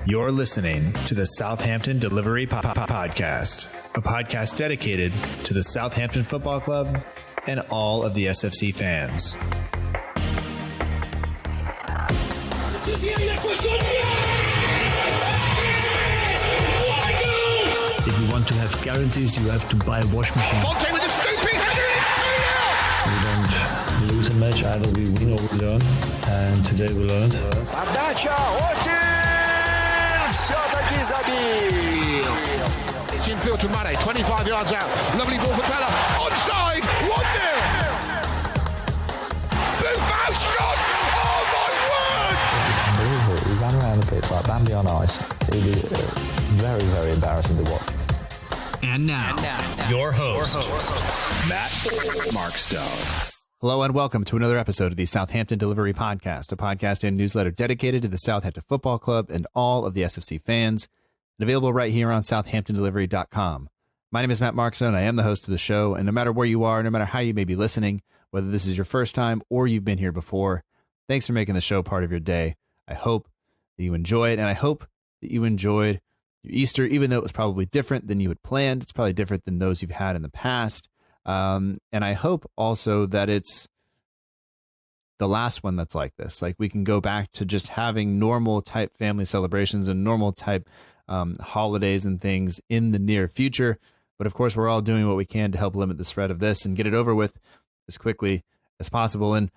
You're listening to the Southampton Delivery Podcast, a podcast dedicated to the Southampton Football Club and all of the SFC fans. If you want to have guarantees, you have to buy a washing machine. Fonte with a scooping header. We don't lose a match, either we win or we learn. And today we learned. It's infield to Mane, 25 yards out. Lovely ball for Bella. Onside, 1-0. Blue fast shot. Oh my word. Unbelievable. We ran around the pitch like Bambi on ice. It was very, very embarrassing to watch. And now, your host, Matt Markstone. Hello and welcome to another episode of the Southampton Delivery Podcast, a podcast and newsletter dedicated to the Southampton Football Club and all of the SFC fans, and available right here on southamptondelivery.com. My name is Matt Markstone. I am the host of the show, and no matter where you are, no matter how you may be listening, whether this is your first time or you've been here before, thanks for making the show part of your day. I hope that you enjoy it, and I hope that you enjoyed your Easter, even though it was probably different than you had planned. It's probably different than those you've had in the past. And I hope also that it's the last one that's like this. Like we can go back to just having normal type family celebrations and normal type holidays and things in the near future. But of course, we're all doing what we can to help limit the spread of this and get it over with as quickly as possible. And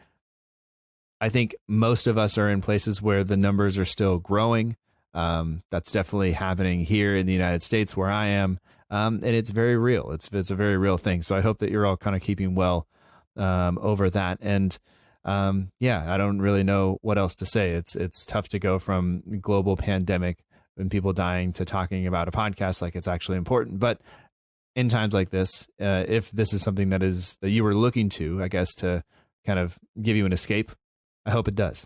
I think most of us are in places where the numbers are still growing. That's definitely happening here in the United States where I am. And it's very real. It's a very real thing. So I hope that you're all kind of keeping well over that. And I don't really know what else to say. It's tough to go from global pandemic and people dying to talking about a podcast like it's actually important. But in times like this, if this is something that you were looking to, I guess, to kind of give you an escape, I hope it does.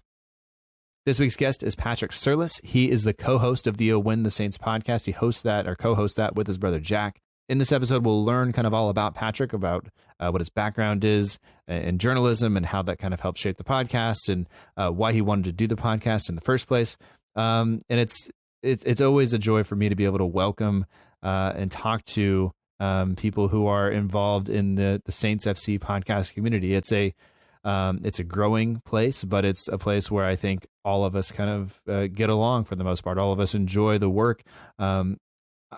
This week's guest is Patrick Surlis. He is the co-host of the Win the Saints podcast. He hosts that or co-hosts that with his brother Jack. In this episode, we'll learn kind of all about Patrick, about what his background is in journalism and how that kind of helped shape the podcast and why he wanted to do the podcast in the first place. And it's always a joy for me to be able to welcome and talk to people who are involved in the Saints FC podcast community. It's a growing place, but it's a place where I think all of us kind of get along for the most part. All of us enjoy the work.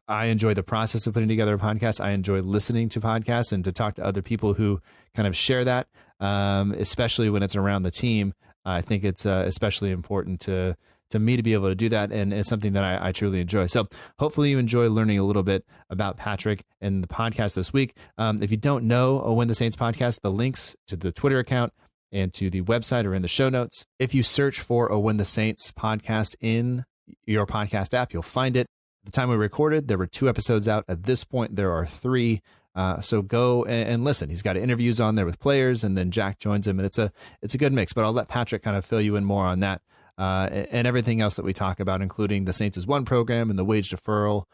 I enjoy the process of putting together a podcast. I enjoy listening to podcasts and to talk to other people who kind of share that, especially when it's around the team. I think it's especially important to me to be able to do that, and it's something that I truly enjoy. So hopefully you enjoy learning a little bit about Patrick and the podcast this week. If you don't know a Win the Saints podcast, the links to the Twitter account and to the website are in the show notes. If you search for a Win the Saints podcast in your podcast app, you'll find it. At the time we recorded, there were 2 episodes out. At this point, there are 3. So go and listen. He's got interviews on there with players, and then Jack joins him, and it's a good mix. But I'll let Patrick kind of fill you in more on that. And everything else that we talk about, including the Saints as One program and the wage deferral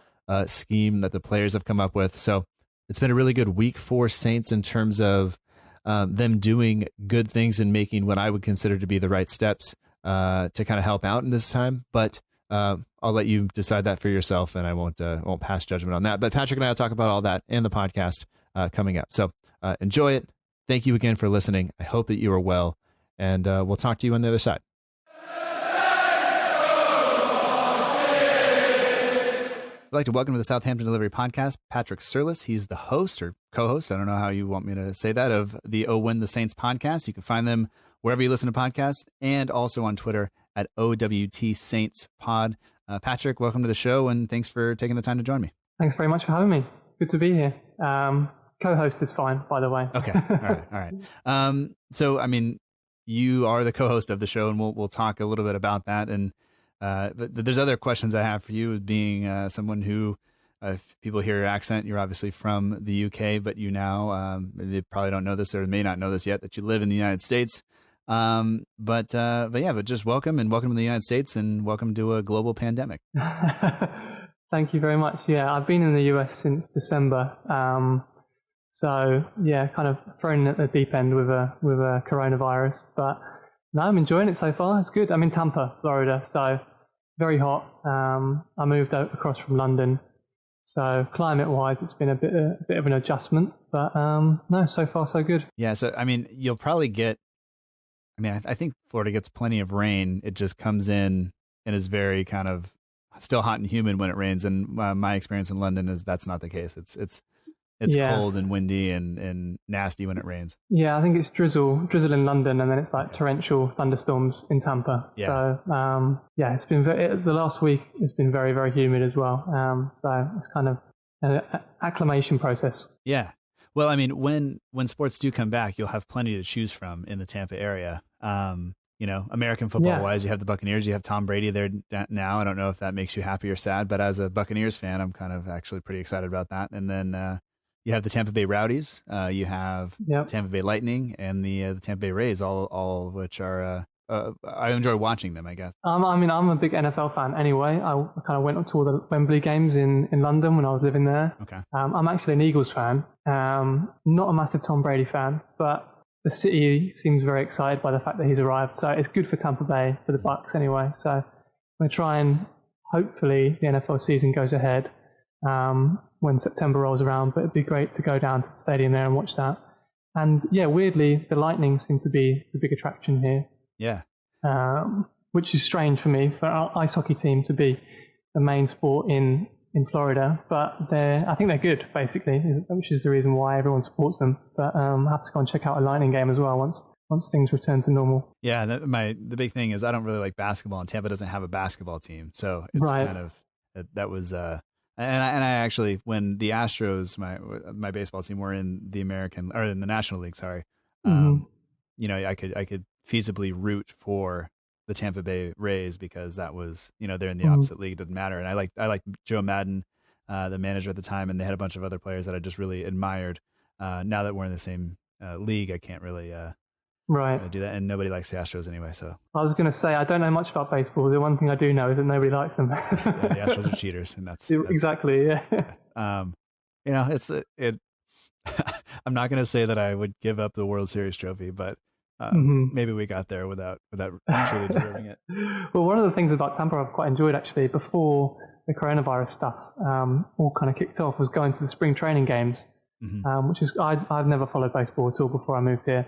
scheme that the players have come up with. So it's been a really good week for Saints in terms of them doing good things and making what I would consider to be the right steps to kind of help out in this time. But I'll let you decide that for yourself, and I won't pass judgment on that. But Patrick and I will talk about all that in the podcast coming up. So enjoy it. Thank you again for listening. I hope that you are well, and we'll talk to you on the other side. I'd like to welcome to the Southampton Delivery Podcast, Patrick Surlis. He's the host or co-host, I don't know how you want me to say that, of the Win the Saints podcast. You can find them wherever you listen to podcasts and also on Twitter at OWT Saints Pod. Patrick, welcome to the show, and thanks for taking the time to join me. Thanks very much for having me. Good to be here. Co-host is fine, by the way. Okay. All right. So, I mean, you are the co-host of the show, and we'll talk a little bit about that. And but there's other questions I have for you, being someone who, if people hear your accent, you're obviously from the UK, but you now, they probably don't know this or may not know this yet, that you live in the United States. But just welcome to the United States, and welcome to a global pandemic. Thank you very much. Yeah, I've been in the US since December. So yeah, kind of thrown at the deep end with a coronavirus, but no, I'm enjoying it so far. It's good. I'm in Tampa, Florida, so very hot. I moved across from London, so climate-wise, it's been a bit of an adjustment. But no, so far so good. Yeah. So I mean, you'll probably get. I mean, I think Florida gets plenty of rain. It just comes in and is very kind of still hot and humid when it rains. And my experience in London is that's not the case. It's cold and windy and nasty when it rains. Yeah, I think it's drizzle in London, and then it's like torrential thunderstorms in Tampa. Yeah. So it's been the last week has been very, very humid as well. So it's kind of an acclimation process. Yeah. Well, I mean, when sports do come back, you'll have plenty to choose from in the Tampa area. American football wise, you have the Buccaneers, you have Tom Brady there now. I don't know if that makes you happy or sad, but as a Buccaneers fan, I'm kind of actually pretty excited about that. And then you have the Tampa Bay Rowdies, you have Tampa Bay Lightning, and the Tampa Bay Rays, all of which are I enjoy watching them, I guess. I'm a big NFL fan anyway. I kind of went up to all the Wembley games in London when I was living there. Okay. I'm actually an Eagles fan. Not a massive Tom Brady fan, but the city seems very excited by the fact that he's arrived. So it's good for Tampa Bay, for the Bucs anyway. So I'm going to try and hopefully the NFL season goes ahead when September rolls around. But it'd be great to go down to the stadium there and watch that. And yeah, weirdly, the Lightning seem to be the big attraction here. Yeah. Which is strange for me, for our ice hockey team to be the main sport in Florida, but I think they're good, basically, which is the reason why everyone supports them. But I have to go and check out a Lightning game as well once things return to normal. Yeah, the big thing is I don't really like basketball, and Tampa doesn't have a basketball team, so it's kind of that was and I actually, when the Astros, my baseball team, were in the American or in the National League, sorry, I could feasibly root for the Tampa Bay Rays because that was, they're in the opposite league. It doesn't matter. And I like Joe Madden, the manager at the time, and they had a bunch of other players that I just really admired. Now that we're in the same league, I can't really do that. And nobody likes the Astros anyway. So I was going to say, I don't know much about baseball. The one thing I do know is that nobody likes them. Yeah, the Astros are cheaters, and that's exactly. Yeah. I'm not going to say that I would give up the World Series trophy, but maybe we got there without truly deserving it. Well, one of the things about Tampa I've quite enjoyed actually before the coronavirus stuff all kind of kicked off was going to the spring training games, which is I've never followed baseball at all before I moved here.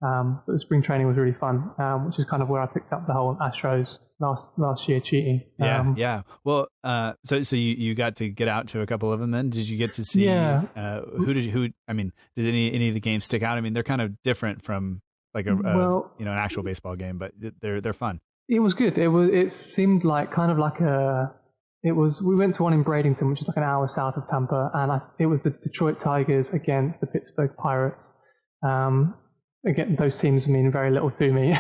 But the spring training was really fun, which is kind of where I picked up the whole Astros last year cheating. Yeah. Well, so you got to get out to a couple of them then? Did you get to see did any of the games stick out? I mean, they're kind of different from like an actual baseball game, but they're fun. It was good. It seemed like kind of like we went to one in Bradenton, which is like an hour south of Tampa, and it was the Detroit Tigers against the Pittsburgh Pirates. Again, those teams mean very little to me,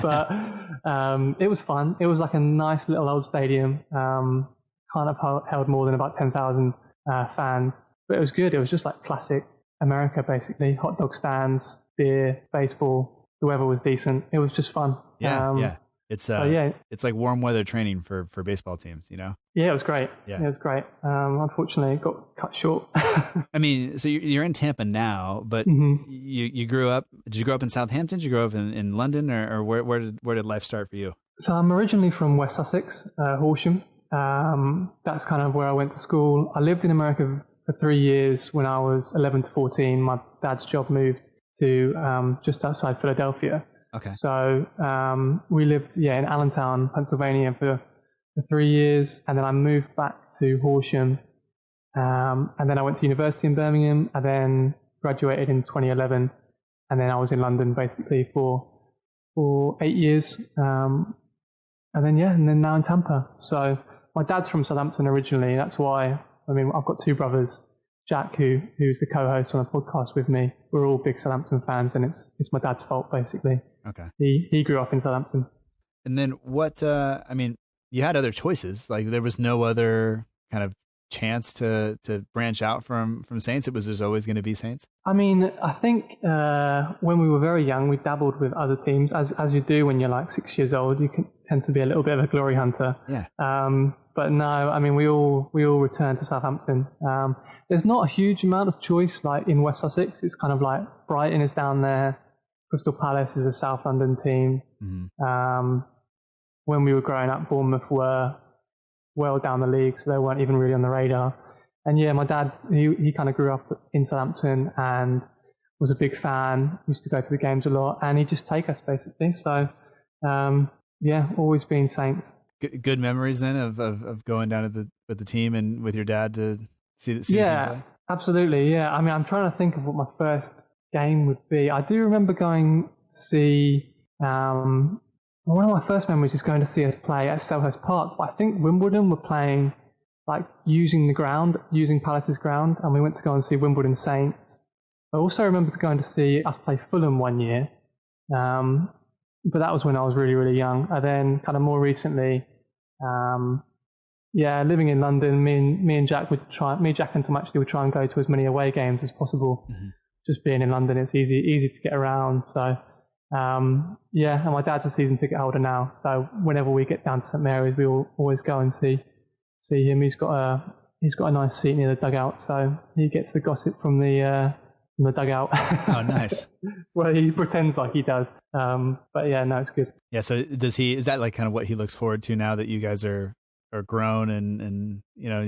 but it was fun. It was like a nice little old stadium, kind of held more than about 10,000 fans, but it was good. It was just like classic America, basically. Hot dog stands, beer, baseball. The weather was decent. It was just fun. Yeah. It's like warm weather training for baseball teams, Yeah, it was great. Yeah, it was great. Unfortunately, it got cut short. I mean, so you're in Tampa now, but you grew up. Did you grow up in Southampton? Did you grow up in London, or where did life start for you? So I'm originally from West Sussex, Horsham. That's kind of where I went to school. I lived in America for 3 years. When I was 11 to 14, my dad's job moved to just outside Philadelphia. Okay. So we lived in Allentown, Pennsylvania for 3 years, and then I moved back to Horsham, and then I went to university in Birmingham, and then graduated in 2011, and then I was in London basically for 8 years, and then now in Tampa. So my dad's from Southampton originally. That's why. I mean, I've got two brothers. Jack, who's the co-host on the podcast with me, we're all big Southampton fans, and it's my dad's fault basically. Okay. He grew up in Southampton. And then what? You had other choices. Like there was no other kind of chance to branch out from Saints. It was just always going to be Saints. I mean, I think when we were very young, we dabbled with other teams, as you do when you're like 6 years old. You can tend to be a little bit of a glory hunter. Yeah. But no, I mean, we all returned to Southampton. There's not a huge amount of choice like in West Sussex. It's kind of like Brighton is down there. Crystal Palace is a South London team. Mm-hmm. When we were growing up, Bournemouth were well down the league, so they weren't even really on the radar. And yeah, my dad, he kind of grew up in Southampton and was a big fan, used to go to the games a lot, and he'd just take us basically. So yeah, always been Saints. Good memories then of going down to with the team and with your dad to see the team play? Absolutely, yeah. I mean, I'm trying to think of what my first game would be. I do remember going to see, one of my first memories is going to see us play at Selhurst Park, but I think Wimbledon were playing, like, using Palace's ground, and we went to go and see Wimbledon Saints. I also remember going to see us play Fulham one year, but that was when I was really, really young. And then kind of more recently, living in London, me and Jack and Tom actually would try and go to as many away games as possible. Mm-hmm. Just being in London, it's easy to get around. So, and my dad's a season ticket holder now. So whenever we get down to St Mary's, we will always go and see him. He's got a nice seat near the dugout, so he gets the gossip from the dugout. Oh, nice. Well, he pretends like he does. But yeah, no, it's good. Yeah. So is that like kind of what he looks forward to now that you guys are grown and you know,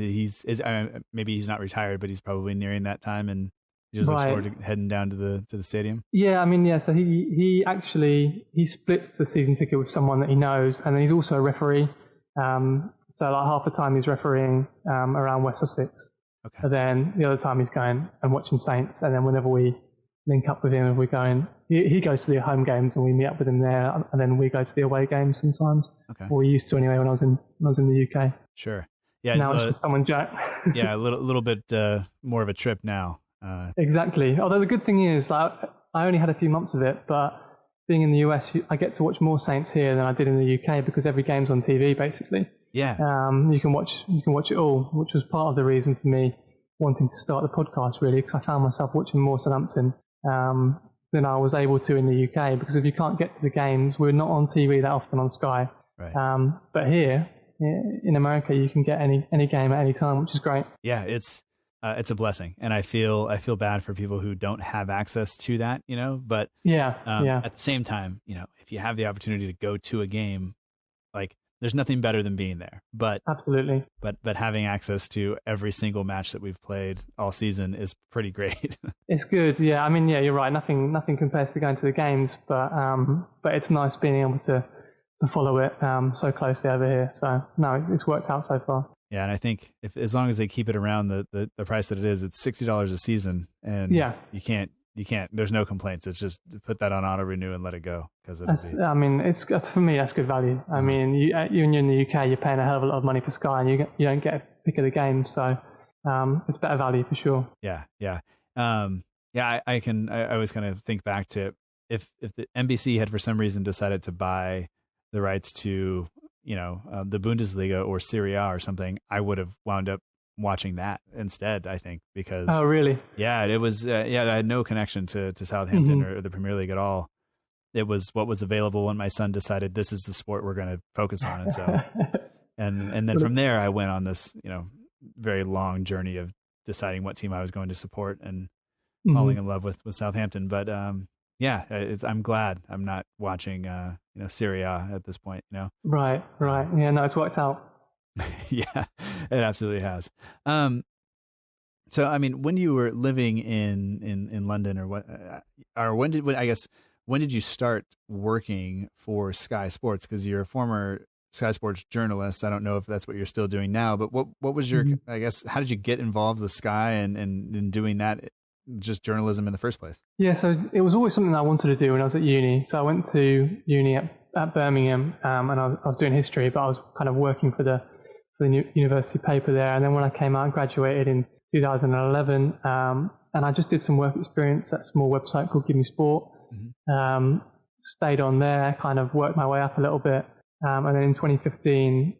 maybe he's not retired, but he's probably nearing that time and he just looks forward to heading down to the stadium? Yeah, I mean, so he actually splits the season ticket with someone that he knows, and then he's also a referee. So like half the time he's refereeing around West Sussex. Okay. And then the other time he's going and watching Saints, and then whenever we link up with him, he goes to the home games and we meet up with him there, and then we go to the away games sometimes. Okay. Or we used to anyway when I was in the UK. Sure. Yeah. Now it's just someone Jack. Yeah, a little bit more of a trip now. Exactly. Although the good thing is, like, I only had a few months of it, but being in the US, I get to watch more Saints here than I did in the UK because every game's on TV basically. Yeah. You can watch it all, which was part of the reason for me wanting to start the podcast, really, because I found myself watching more Southampton than I was able to in the UK, because if you can't get to the games, we're not on TV that often on Sky. Right. But here in America, you can get any game at any time, which is great. Yeah, it's a blessing, and I feel bad for people who don't have access to that, you know. But at the same time, you know, if you have the opportunity to go to a game, like, there's nothing better than being there. But absolutely. But having access to every single match that we've played all season is pretty great. It's good. Yeah. I mean, yeah, you're right. Nothing compares to going to the games, but it's nice being able to follow it so closely over here. So no, it's worked out so far. Yeah, and I think as long as they keep it around the price that it is, it's $60 a season, and you can't. There's no complaints. It's just put that on auto renew and let it go, because I mean, it's, for me, that's good value. I mean, you're in the UK, you're paying a hell of a lot of money for Sky, and you don't get a pick of the game, so it's better value for sure. Yeah. I always kind of think back to if the NBC had for some reason decided to buy the rights to, you know, the Bundesliga or Serie A or something, I would have wound up watching that instead, I think, because really? Yeah, it was I had no connection to Southampton or the Premier League at all. It was what was available when my son decided this is the sport we're going to focus on, and so and then from there I went on this, you know, very long journey of deciding what team I was going to support and falling in love with Southampton. But I'm glad I'm not watching Serie A at this point, you know. Right. Yeah, no, it's worked out. Yeah, it absolutely has. So, I mean, when you were living in London, when did you start working for Sky Sports? Because you're a former Sky Sports journalist. I don't know if that's what you're still doing now, but what was your, I guess, how did you get involved with Sky and doing that, just journalism in the first place? Yeah, so it was always something I wanted to do when I was at uni. So I went to uni at Birmingham, and I was doing history, but I was kind of working for the university paper there. And then when I came out and graduated in 2011, and I just did some work experience at a small website called Give Me Sport. Stayed on there, kind of worked my way up a little bit. And then in 2015,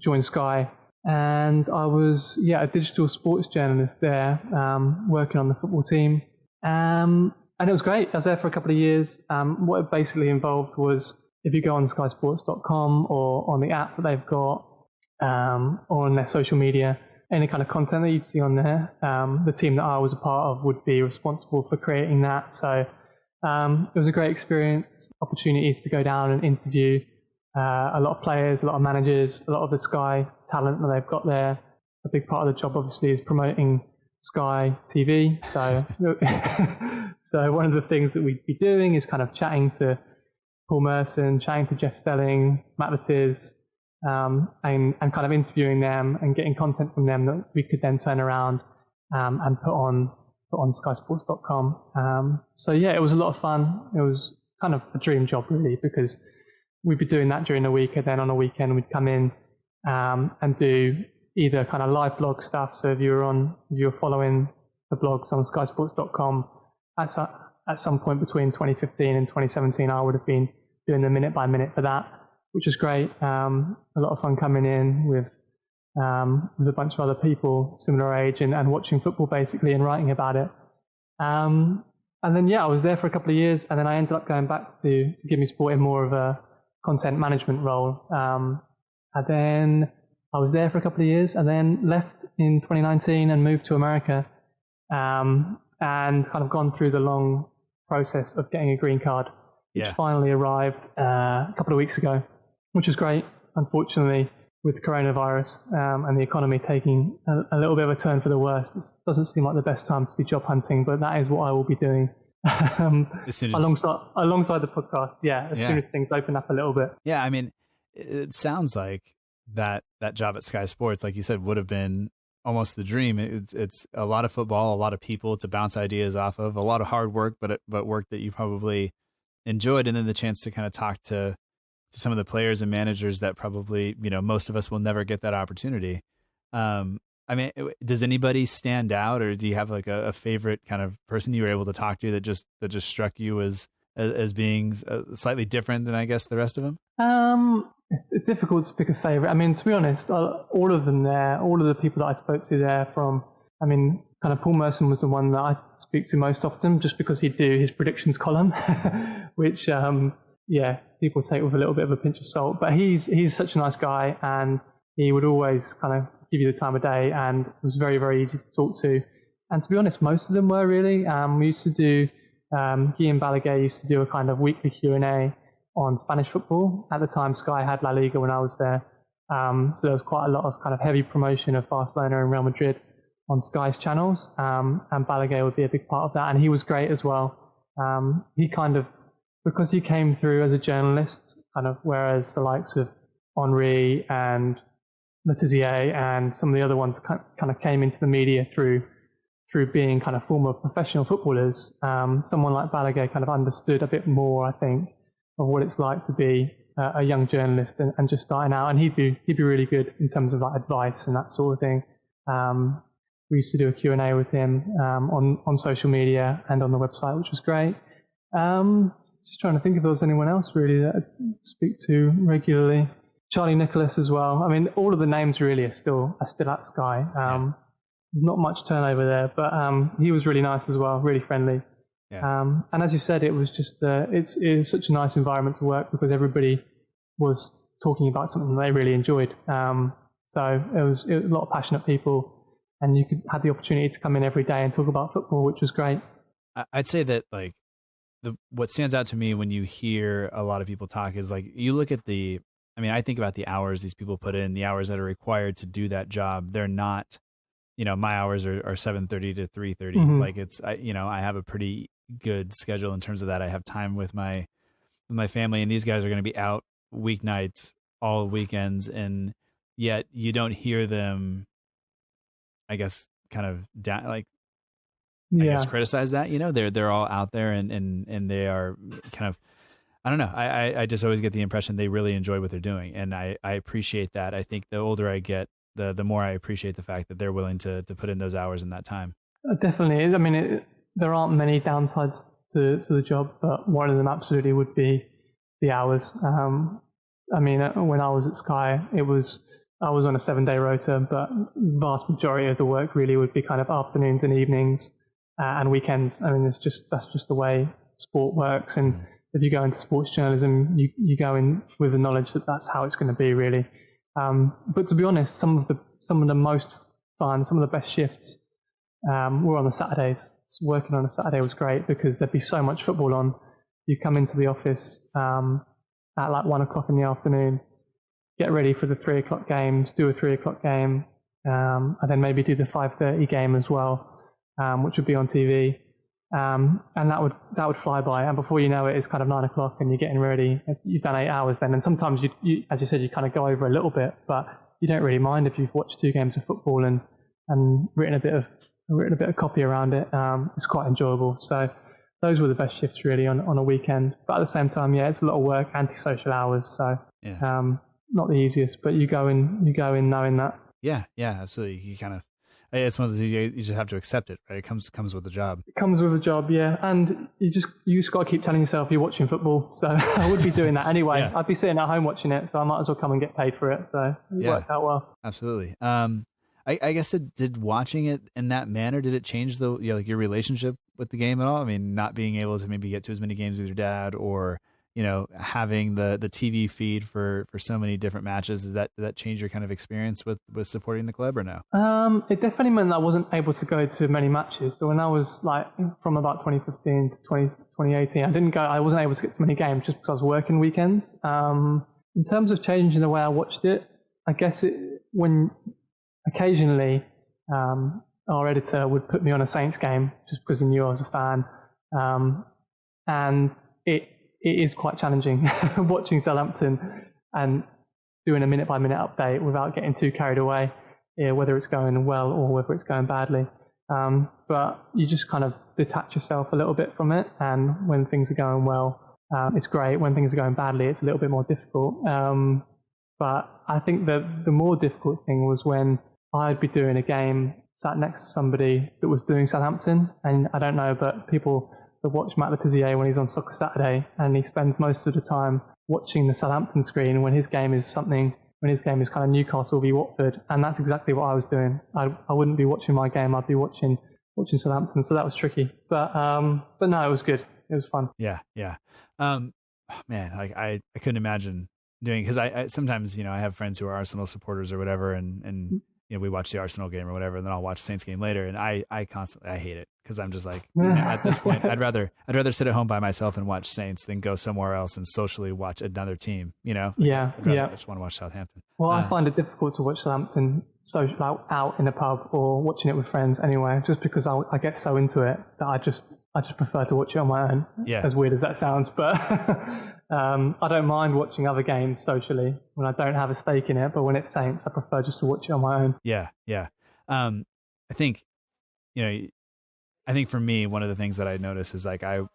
joined Sky, and I was a digital sports journalist there, working on the football team. And it was great. I was there for a couple of years. What it basically involved was, if you go on skysports.com or on the app that they've got, or on their social media, any kind of content that you'd see on there, the team that I was a part of would be responsible for creating that. So it was a great experience, opportunities to go down and interview a lot of players, a lot of managers, a lot of the Sky talent that they've got there. A big part of the job, obviously, is promoting Sky TV. So, so one of the things that we'd be doing is kind of chatting to Paul Merson, chatting to Jeff Stelling, Matt Latiz, and kind of interviewing them and getting content from them that we could then turn around and put on skysports.com. So yeah, it was a lot of fun. It was kind of a dream job really, because we'd be doing that during the week, and then on a weekend we'd come in and do either kind of live blog stuff. So if you were following the blogs on skysports.com at some point between 2015 and 2017, I would have been doing the minute by minute for that, which was great. A lot of fun coming in with a bunch of other people similar age and watching football basically and writing about it. And then, yeah, I was there for a couple of years, and then I ended up going back to Give Me Sport in more of a content management role. And then I was there for a couple of years and then left in 2019 and moved to America, and kind of gone through the long process of getting a green card, which finally arrived a couple of weeks ago, which was great. Unfortunately, with coronavirus and the economy taking a little bit of a turn for the worst, it doesn't seem like the best time to be job hunting, but that is what I will be doing alongside the podcast. As soon as things open up a little bit. Yeah, I mean, it sounds like that job at Sky Sports, like you said, would have been almost the dream. It's a lot of football, a lot of people to bounce ideas off of, a lot of hard work, but work that you probably enjoyed, and then the chance to kind of talk to some of the players and managers that probably, most of us will never get that opportunity. I mean, does anybody stand out, or do you have like a favorite kind of person you were able to talk to that just struck you as being slightly different than, I guess, the rest of them? It's difficult to pick a favorite. I mean, to be honest, all of them there, all of the people that I spoke to there kind of Paul Merson was the one that I speak to most often, just because he'd do his predictions column, which, people take with a little bit of a pinch of salt. But he's such a nice guy, and he would always kind of give you the time of day, and was very, very easy to talk to. And to be honest, most of them were really. We used to do, Guillaume Balaguer used to do a kind of weekly Q&A on Spanish football. At the time, Sky had La Liga when I was there. So there was quite a lot of kind of heavy promotion of Barcelona and Real Madrid on Sky's channels. And Balaguer would be a big part of that. And he was great as well. He kind of, because he came through as a journalist, kind of, whereas the likes of Henry and Letizier and some of the other ones kind of came into the media through being kind of former professional footballers. Someone like Balaguer kind of understood a bit more, I think, of what it's like to be a young journalist and just starting out. And he'd be really good in terms of like advice and that sort of thing. We used to do a Q&A with him on social media and on the website, which was great. Just trying to think if there was anyone else really that I speak to regularly. Charlie Nicholas as well. I mean, all of the names really are still at Sky. There's not much turnover there, but he was really nice as well, really friendly. Yeah. And as you said, it was just it was such a nice environment to work, because everybody was talking about something they really enjoyed. So it was a lot of passionate people, and you had the opportunity to come in every day and talk about football, which was great. I'd say that like what stands out to me when you hear a lot of people talk is like, you look at I think about the hours these people put in, the hours that are required to do that job. They're not, my hours are 7:30 to 3:30. Mm-hmm. Like I have a pretty good schedule in terms of that. I have time with my family, and these guys are going to be out weeknights, all weekends, and yet you don't hear them, I guess, kind of down, like, I guess criticize that. They're all out there and they are kind of, I don't know. I just always get the impression they really enjoy what they're doing, and I appreciate that. I think the older I get, the more I appreciate the fact that they're willing to put in those hours in that time. Definitely. I mean, there aren't many downsides to the job, but one of them absolutely would be the hours. I mean, when I was at Sky, I was on a 7-day rota, but vast majority of the work really would be kind of afternoons and evenings and weekends. I mean, that's just the way sport works. And if you go into sports journalism, you go in with the knowledge that that's how it's going to be, really. But to be honest, some of the most fun, some of the best shifts were on the Saturdays. So working on a Saturday was great, because there'd be so much football on. You come into the office at like 1 o'clock in the afternoon, get ready for the 3 o'clock games, do a 3 o'clock game, and then maybe do the 5:30 game as well, which would be on TV. And that would fly by, and before you know it, it's kind of 9 o'clock, and you're getting ready. You've done 8 hours then, and sometimes you, as you said, you kind of go over a little bit, but you don't really mind if you've watched 2 games of football and written a bit of copy around it. It's quite enjoyable. So those were the best shifts really on a weekend. But at the same time, yeah, it's a lot of work, antisocial hours. So not the easiest, but you go in knowing that. Yeah, absolutely. You kind of. It's one of those you just have to accept it, right? It comes with the job. It comes with a job, yeah. And you just got to keep telling yourself you're watching football. So I would be doing that anyway. Yeah. I'd be sitting at home watching it, so I might as well come and get paid for it. So it worked out well. Absolutely. I guess did watching it in that manner, did it change your relationship with the game at all? I mean, not being able to maybe get to as many games with your dad, or having the TV feed for so many different matches, did that change your kind of experience with supporting the club or no? It definitely meant that I wasn't able to go to many matches. So when I was from about 2015 to 2018, I wasn't able to get to many games just because I was working weekends. In terms of changing the way I watched it, I guess when occasionally our editor would put me on a Saints game just because he knew I was a fan, and it is quite challenging watching Southampton and doing a minute-by-minute update without getting too carried away, whether it's going well or whether it's going badly. But you just kind of detach yourself a little bit from it, and when things are going well, it's great. When things are going badly, it's a little bit more difficult. But I think that the more difficult thing was when I'd be doing a game sat next to somebody that was doing Southampton, and I don't know, but people to watch Matt Le Tissier when he's on Soccer Saturday, and he spends most of the time watching the Southampton screen when his game is kind of Newcastle v Watford, and that's exactly what I was doing. I wouldn't be watching my game, I'd be watching Southampton, so that was tricky. But no, it was good. It was fun. Yeah. Man, I couldn't imagine doing, because I sometimes, I have friends who are Arsenal supporters or whatever, and we watch the Arsenal game or whatever, and then I'll watch the Saints game later, and I hate it, because I'm just like, at this point, I'd rather sit at home by myself and watch Saints than go somewhere else and socially watch another team. I just want to watch Southampton. Well, I find it difficult to watch Southampton out in a pub or watching it with friends anyway, just because I get so into it that I just prefer to watch it on my own. Yeah. As weird as that sounds, but I don't mind watching other games socially when I don't have a stake in it. But when it's Saints, I prefer just to watch it on my own. Yeah. I think for me, one of the things that I notice is I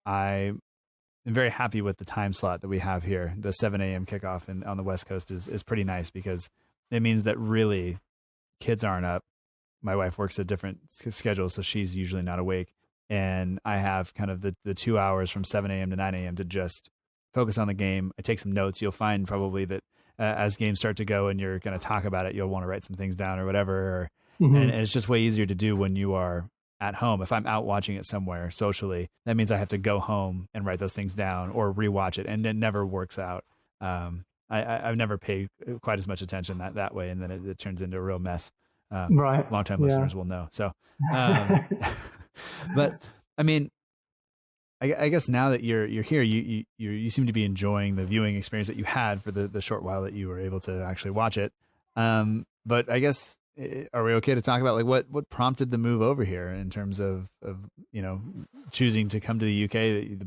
am very happy with the time slot that we have here. The 7 a.m. kickoff on the West Coast is pretty nice, because it means that really kids aren't up. My wife works a different schedule, so she's usually not awake. And I have kind of the 2 hours from 7 a.m. to 9 a.m. to just focus on the game. I take some notes. You'll find probably that as games start to go and you're going to talk about it, you'll want to write some things down or whatever. And it's just way easier to do when you are at home. If I'm out watching it somewhere socially, that means I have to go home and write those things down or rewatch it, and it never works out. I've never paid quite as much attention that way, and then it turns into a real mess. Right. Long-time listeners will know. So, but I mean, I guess now that you're here, you seem to be enjoying the viewing experience that you had for the short while that you were able to actually watch it. But I guess, are we okay to talk about what prompted the move over here in terms of choosing to come to the UK, the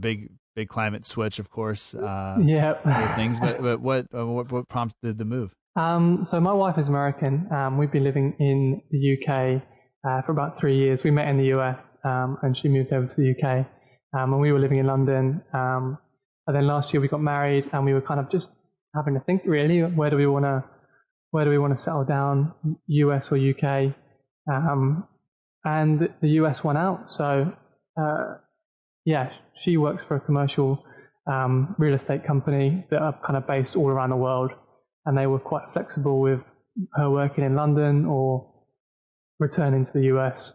big climate switch, of course. Things, but what prompted the move? So my wife is American. We've been living in the UK for about 3 years. We met in the US, and she moved over to the UK. And we were living in London. And then last year we got married, and we were kind of just having to think, really, where do we want to settle down, US or UK? And the US won out. So she works for a commercial real estate company that are kind of based all around the world, and they were quite flexible with her working in London or returning to the US.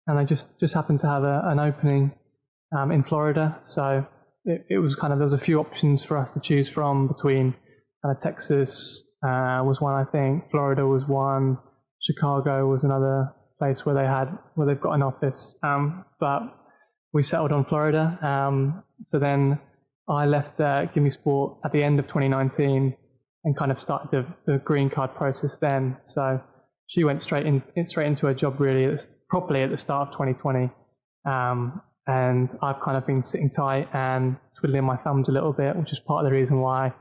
And they just happened to have an opening in Florida. So it was kind of, there was a few options for us to choose from between kind of Texas was one, I think, Florida was one, Chicago was another place where they've got an office. But we settled on Florida. So then I left Gimme Sport at the end of 2019 and kind of started the green card process then. So she went straight into her job really properly at the start of 2020. And I've kind of been sitting tight and twiddling my thumbs a little bit, which is part of the reason why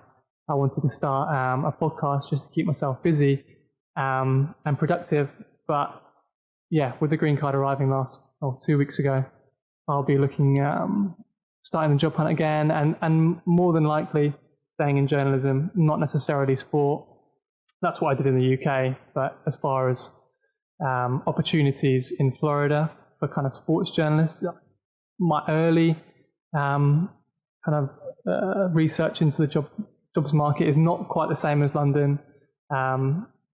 I wanted to start a podcast, just to keep myself busy and productive. But yeah, with the green card arriving 2 weeks ago, I'll be looking starting the job hunt again, and more than likely staying in journalism, not necessarily sport. That's what I did in the UK. But as far as opportunities in Florida for kind of sports journalists, my early research into the jobs market is not quite the same as London.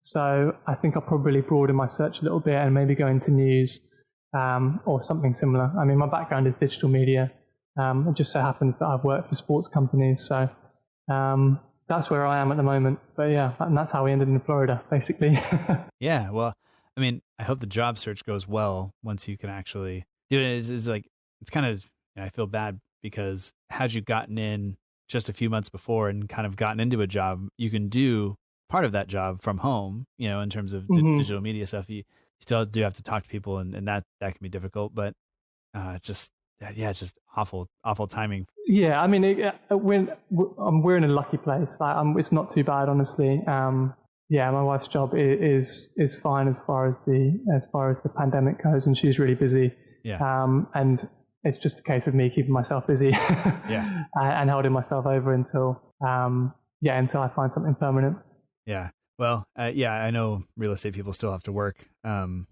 So I think I'll probably broaden my search a little bit and maybe go into news or something similar. I mean, my background is digital media. It just so happens that I've worked for sports companies. So that's where I am at the moment. But yeah, and that's how we ended in Florida, basically. Yeah, well, I mean, I hope the job search goes well once you can actually do it. It's like, it's kind of, I feel bad because had you gotten in just a few months before and kind of gotten into a job, you can do part of that job from home, in terms of digital media stuff. You still do have to talk to people, and that can be difficult, but it's just awful timing. Yeah, I mean, we're in a lucky place. It's not too bad, honestly. Yeah, my wife's job is fine as far as the pandemic goes, and she's really busy. Yeah. And it's just a case of me keeping myself busy. Yeah. And holding myself over until I find something permanent. Yeah. Well, I know real estate people still have to work. When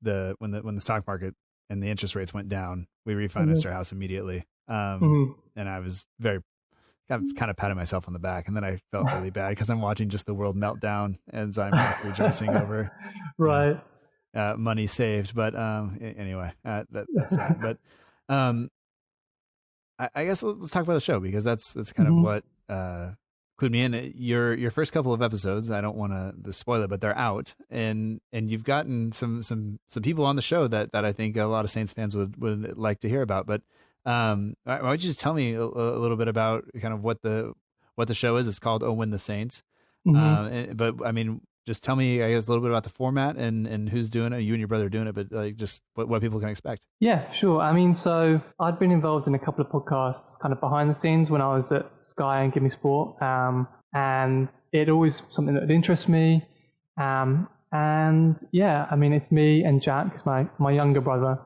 the stock market and the interest rates went down, we refinanced our house immediately. And I was kind of patting myself on the back, and then I felt really bad because I'm watching just the world melt down as I'm rejoicing over right money saved. But anyway, that's that. But I guess let's talk about the show, because that's kind of what clued me in. Your first couple of episodes, I don't want to spoil it, but they're out, and you've gotten some people on the show that I think a lot of Saints fans would like to hear about. But why don't you just tell me a little bit about kind of what the show is? It's called Oh Win the Saints. But I mean, just tell me, I guess, a little bit about the format and who's doing it. You and your brother are doing it, but like just what people can expect. Yeah, sure. I mean, so I'd been involved in a couple of podcasts kind of behind the scenes when I was at Sky and Give Me Sport. And it always something that interests me. And yeah, I mean, it's me and Jack, who's my younger brother.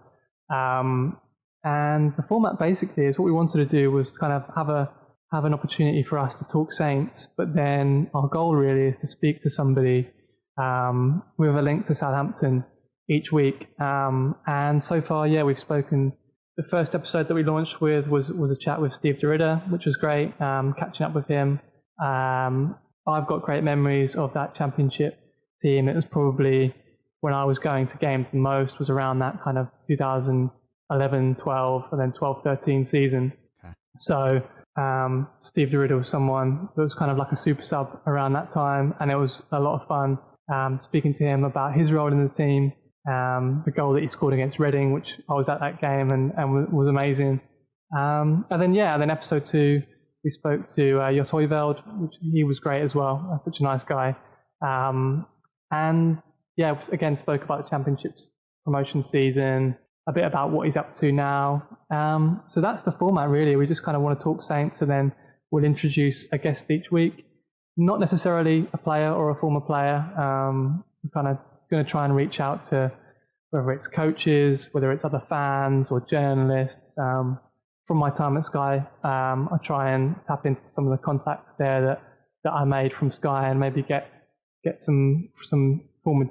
And the format basically is what we wanted to do was kind of have an opportunity for us to talk Saints, but then our goal really is to speak to somebody with a link to Southampton each week. And so far, yeah, we've spoken. The first episode that we launched with was a chat with Steve DeRidder, which was great, catching up with him. I've got great memories of that championship team. It was probably when I was going to games the most, was around that kind of 2011, 12, and then 12, 13 season. Okay. So Steve DeRidder was someone that was kind of like a super sub around that time, and it was a lot of fun speaking to him about his role in the team, the goal that he scored against Reading, which I was at that game and was amazing. And then episode 2, we spoke to Jos Højveld, which he was great as well. That's such a nice guy. And yeah, again, spoke about the Championship's promotion season, a bit about what he's up to now. So that's the format really. We just kind of want to talk Saints, and then we'll introduce a guest each week. Not necessarily a player or a former player. We're kind of going to try and reach out to whether it's coaches, whether it's other fans or journalists. From my time at Sky, I try and tap into some of the contacts there that I made from Sky, and maybe get some former,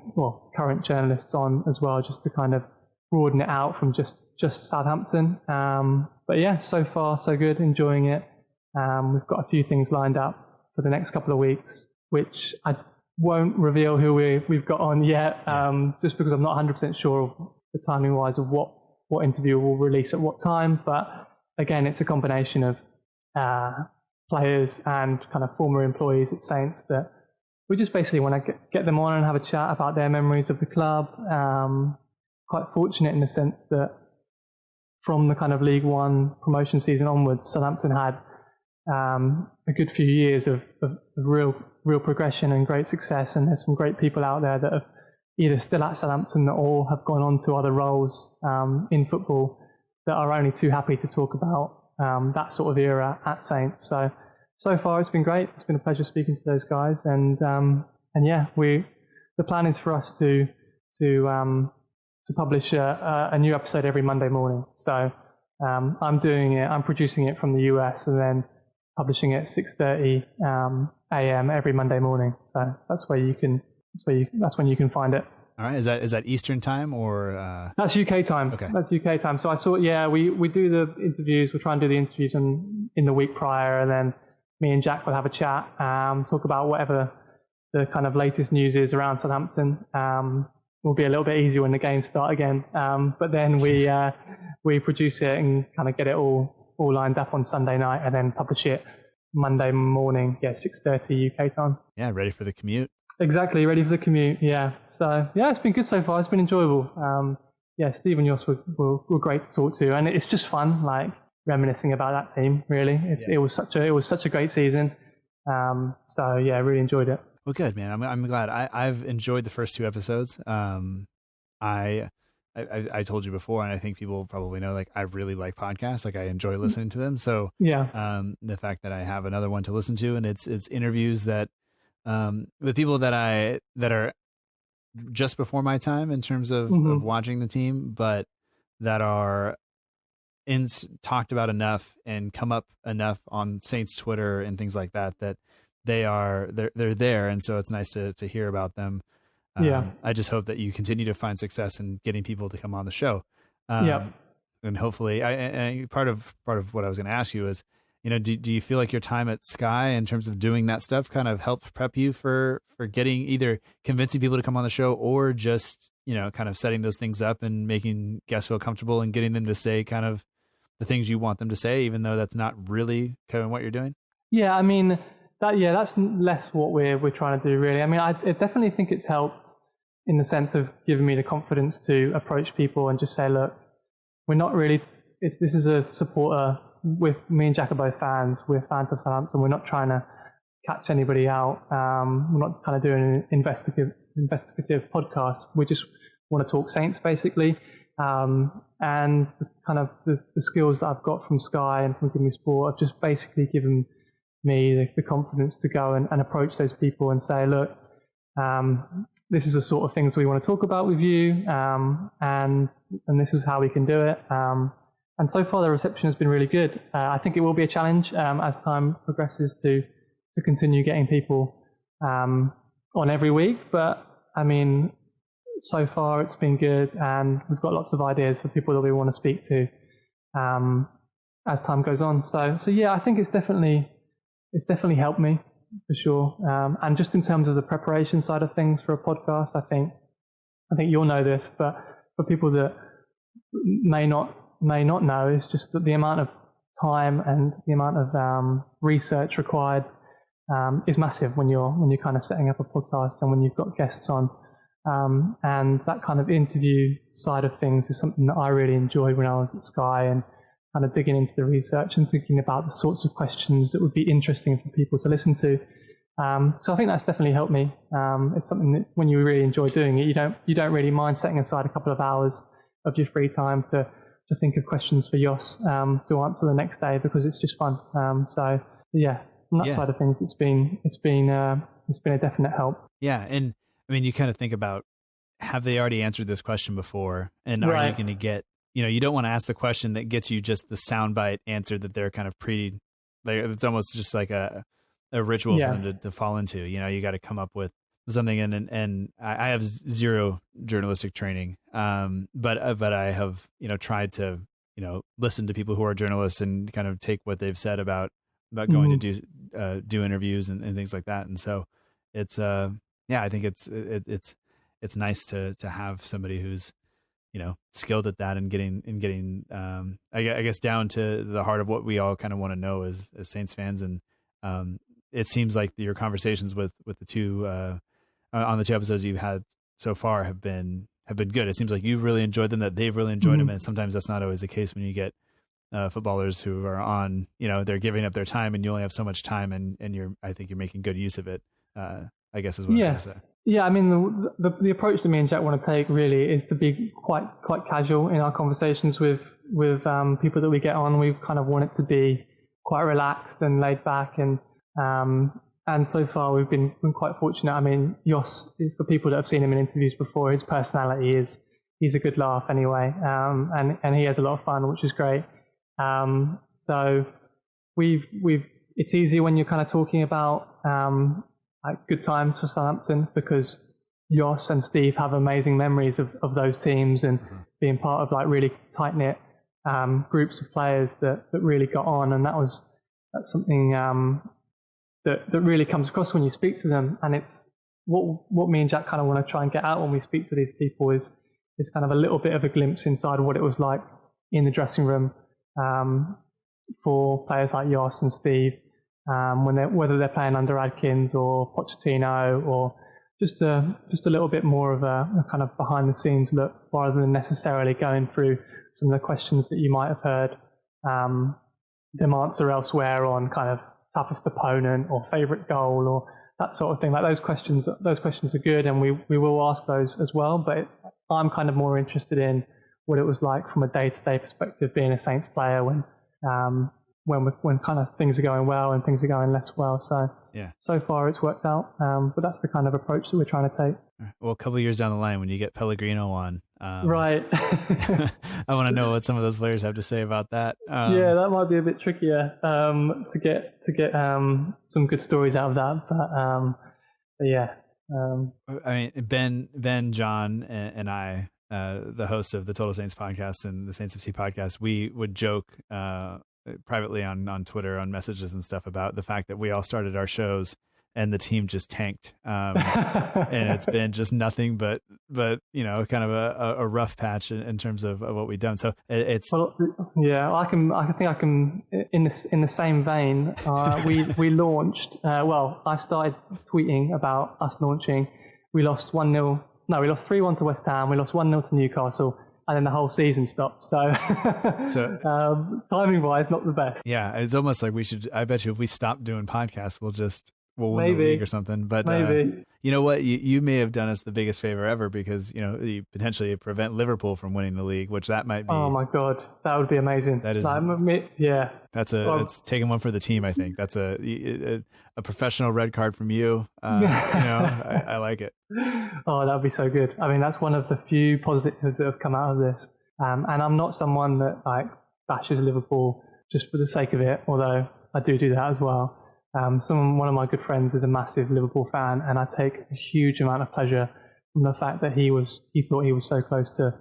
current journalists on as well, just to kind of broaden it out from just Southampton. But yeah, so far so good, enjoying it. We've got a few things lined up for the next couple of weeks, which I won't reveal who we've got on yet, just because I'm not 100% sure of the timing wise of what interview we'll release at what time. But again, it's a combination of players and kind of former employees at Saints that we just basically want to get them on and have a chat about their memories of the club. Quite fortunate in the sense that from the kind of League One promotion season onwards, Southampton had a good few years of real progression and great success. And there's some great people out there that have either still at Southampton or have gone on to other roles in football that are only too happy to talk about that sort of era at Saints. So far it's been great. It's been a pleasure speaking to those guys, and yeah, the plan is for us to publish a new episode every Monday morning. So I'm producing it from the US and then publishing it at 6:30 a.m. every Monday morning. So that's when you can find it. All right. Is that Eastern time or? That's UK time. Okay. That's UK time. So I thought, we do the interviews. We'll try and do the interviews in the week prior, and then me and Jack will have a chat, talk about whatever the kind of latest news is around Southampton. Will be a little bit easier when the games start again. But then we produce it and kind of get it all lined up on Sunday night, and then publish it Monday morning, 6:30 UK time. Yeah, ready for the commute. Exactly, ready for the commute. Yeah. So it's been good so far. It's been enjoyable. Steve and Jos were great to talk to, and it's just fun, like reminiscing about that team. Really, it was such a great season. Really enjoyed it. Well, good, man. I'm glad. I've enjoyed the first 2 episodes. I told you before, and I think people probably know, like, I really like podcasts. Like, I enjoy listening to them. So the fact that I have another one to listen to, and it's interviews that with people that are just before my time in terms of watching the team, but that are talked about enough and come up enough on Saints Twitter and things like that they're there, and so it's nice to hear about them. I just hope that you continue to find success in getting people to come on the show. And hopefully, part of what I was going to ask you is, do you feel like your time at Sky in terms of doing that stuff kind of helped prep you for getting, either convincing people to come on the show, or just, kind of setting those things up and making guests feel comfortable and getting them to say kind of the things you want them to say, even though that's not really kind of what you're doing? Yeah, I mean, that's less what we're trying to do, really. I mean, I definitely think it's helped in the sense of giving me the confidence to approach people and just say, look, we're not really, this is a supporter. With me and Jack are both fans. We're fans of Southampton. We're not trying to catch anybody out. We're not kind of doing an investigative podcast. We just want to talk Saints, basically. And kind of the skills that I've got from Sky and from Give Me Sport have just basically given me the confidence to go and approach those people and say, look, this is the sort of things we want to talk about with you, and this is how we can do it. And so far the reception has been really good. I think it will be a challenge as time progresses to continue getting people on every week. But I mean, so far it's been good, and we've got lots of ideas for people that we want to speak to as time goes on. So yeah, I think it's definitely helped me for sure. And just in terms of the preparation side of things for a podcast, I think you'll know this, but for people that may not know, is just that the amount of time and the amount of research required is massive when you're kind of setting up a podcast and when you've got guests on. And that kind of interview side of things is something that I really enjoyed when I was at Sky, and kind of digging into the research and thinking about the sorts of questions that would be interesting for people to listen to. So I think that's definitely helped me. It's something that when you really enjoy doing it, you don't really mind setting aside a couple of hours of your free time to think of questions for Jos to answer the next day, because it's just fun. So yeah, on that side of things, it's been a definite help. Yeah, and I mean, you kind of think about, have they already answered this question before, and are you going to get, you don't want to ask the question that gets you just the soundbite answer that they're kind of it's almost just like a ritual for them to fall into. You got to come up with something, and I have zero journalistic training, but I have tried to listen to people who are journalists and kind of take what they've said about going to do interviews and things like that. And so it's I think it's nice to have somebody who's skilled at that and getting I guess down to the heart of what we all kind of want to know as Saints fans. And it seems like your conversations with the two on the 2 episodes you've had so far have been good. It seems like you've really enjoyed them, that they've really enjoyed them, and sometimes that's not always the case when you get footballers who are on, they're giving up their time, and you only have so much time, and I think you're making good use of it. I guess is what I'm trying to say. Yeah, I mean, the approach that me and Jack want to take really is to be quite casual in our conversations with people that we get on. We kind of want it to be quite relaxed and laid back, and so far we've been quite fortunate. I mean, Jos, for people that have seen him in interviews before, his personality he's a good laugh anyway, and he has a lot of fun, which is great. So it's easy when you're kind of talking about good times for Southampton, because Jos and Steve have amazing memories of those teams and being part of like really tight-knit groups of players that really got on, and that's something that really comes across when you speak to them. And it's what me and Jack kind of want to try and get out when we speak to these people is kind of a little bit of a glimpse inside what it was like in the dressing room for players like Jos and Steve, whether they're playing under Adkins or Pochettino, or just a little bit more of a kind of behind the scenes look, rather than necessarily going through some of the questions that you might have heard them answer elsewhere on kind of toughest opponent or favourite goal or that sort of thing. Like those questions are good, and we will ask those as well. But I'm kind of more interested in what it was like from a day-to-day perspective, being a Saints player when kind of things are going well and things are going less well. So so far it's worked out. But that's the kind of approach that we're trying to take. Well, a couple of years down the line, when you get Pellegrino on, right, I want to know what some of those players have to say about that. That might be a bit trickier to get some good stories out of that. But yeah. I mean, Ben, John, and I, the hosts of the Total Saints podcast and the Saints FC podcast, we would joke privately on Twitter, on messages and stuff, about the fact that we all started our shows and the team just tanked, and it's been just nothing but kind of a rough patch in terms of what we've done. So it's I think I can in the same vein. We launched. I started tweeting about us launching. We lost 1-0. No, we lost 3-1 to West Ham. We lost 1-0 to Newcastle. And then the whole season stopped. So timing wise, not the best. Yeah, it's almost like I bet you if we stop doing podcasts, we'll win the league or something. But maybe. You know what? You may have done us the biggest favor ever, because you potentially prevent Liverpool from winning the league, which that might be. Oh my God, that would be amazing. That is, yeah. It's taking one for the team. I think that's a professional red card from you. I like it. Oh, that would be so good. I mean, that's one of the few positives that have come out of this. And I'm not someone that bashes Liverpool just for the sake of it, although I do that as well. One of my good friends is a massive Liverpool fan, and I take a huge amount of pleasure from the fact that he thought he was so close to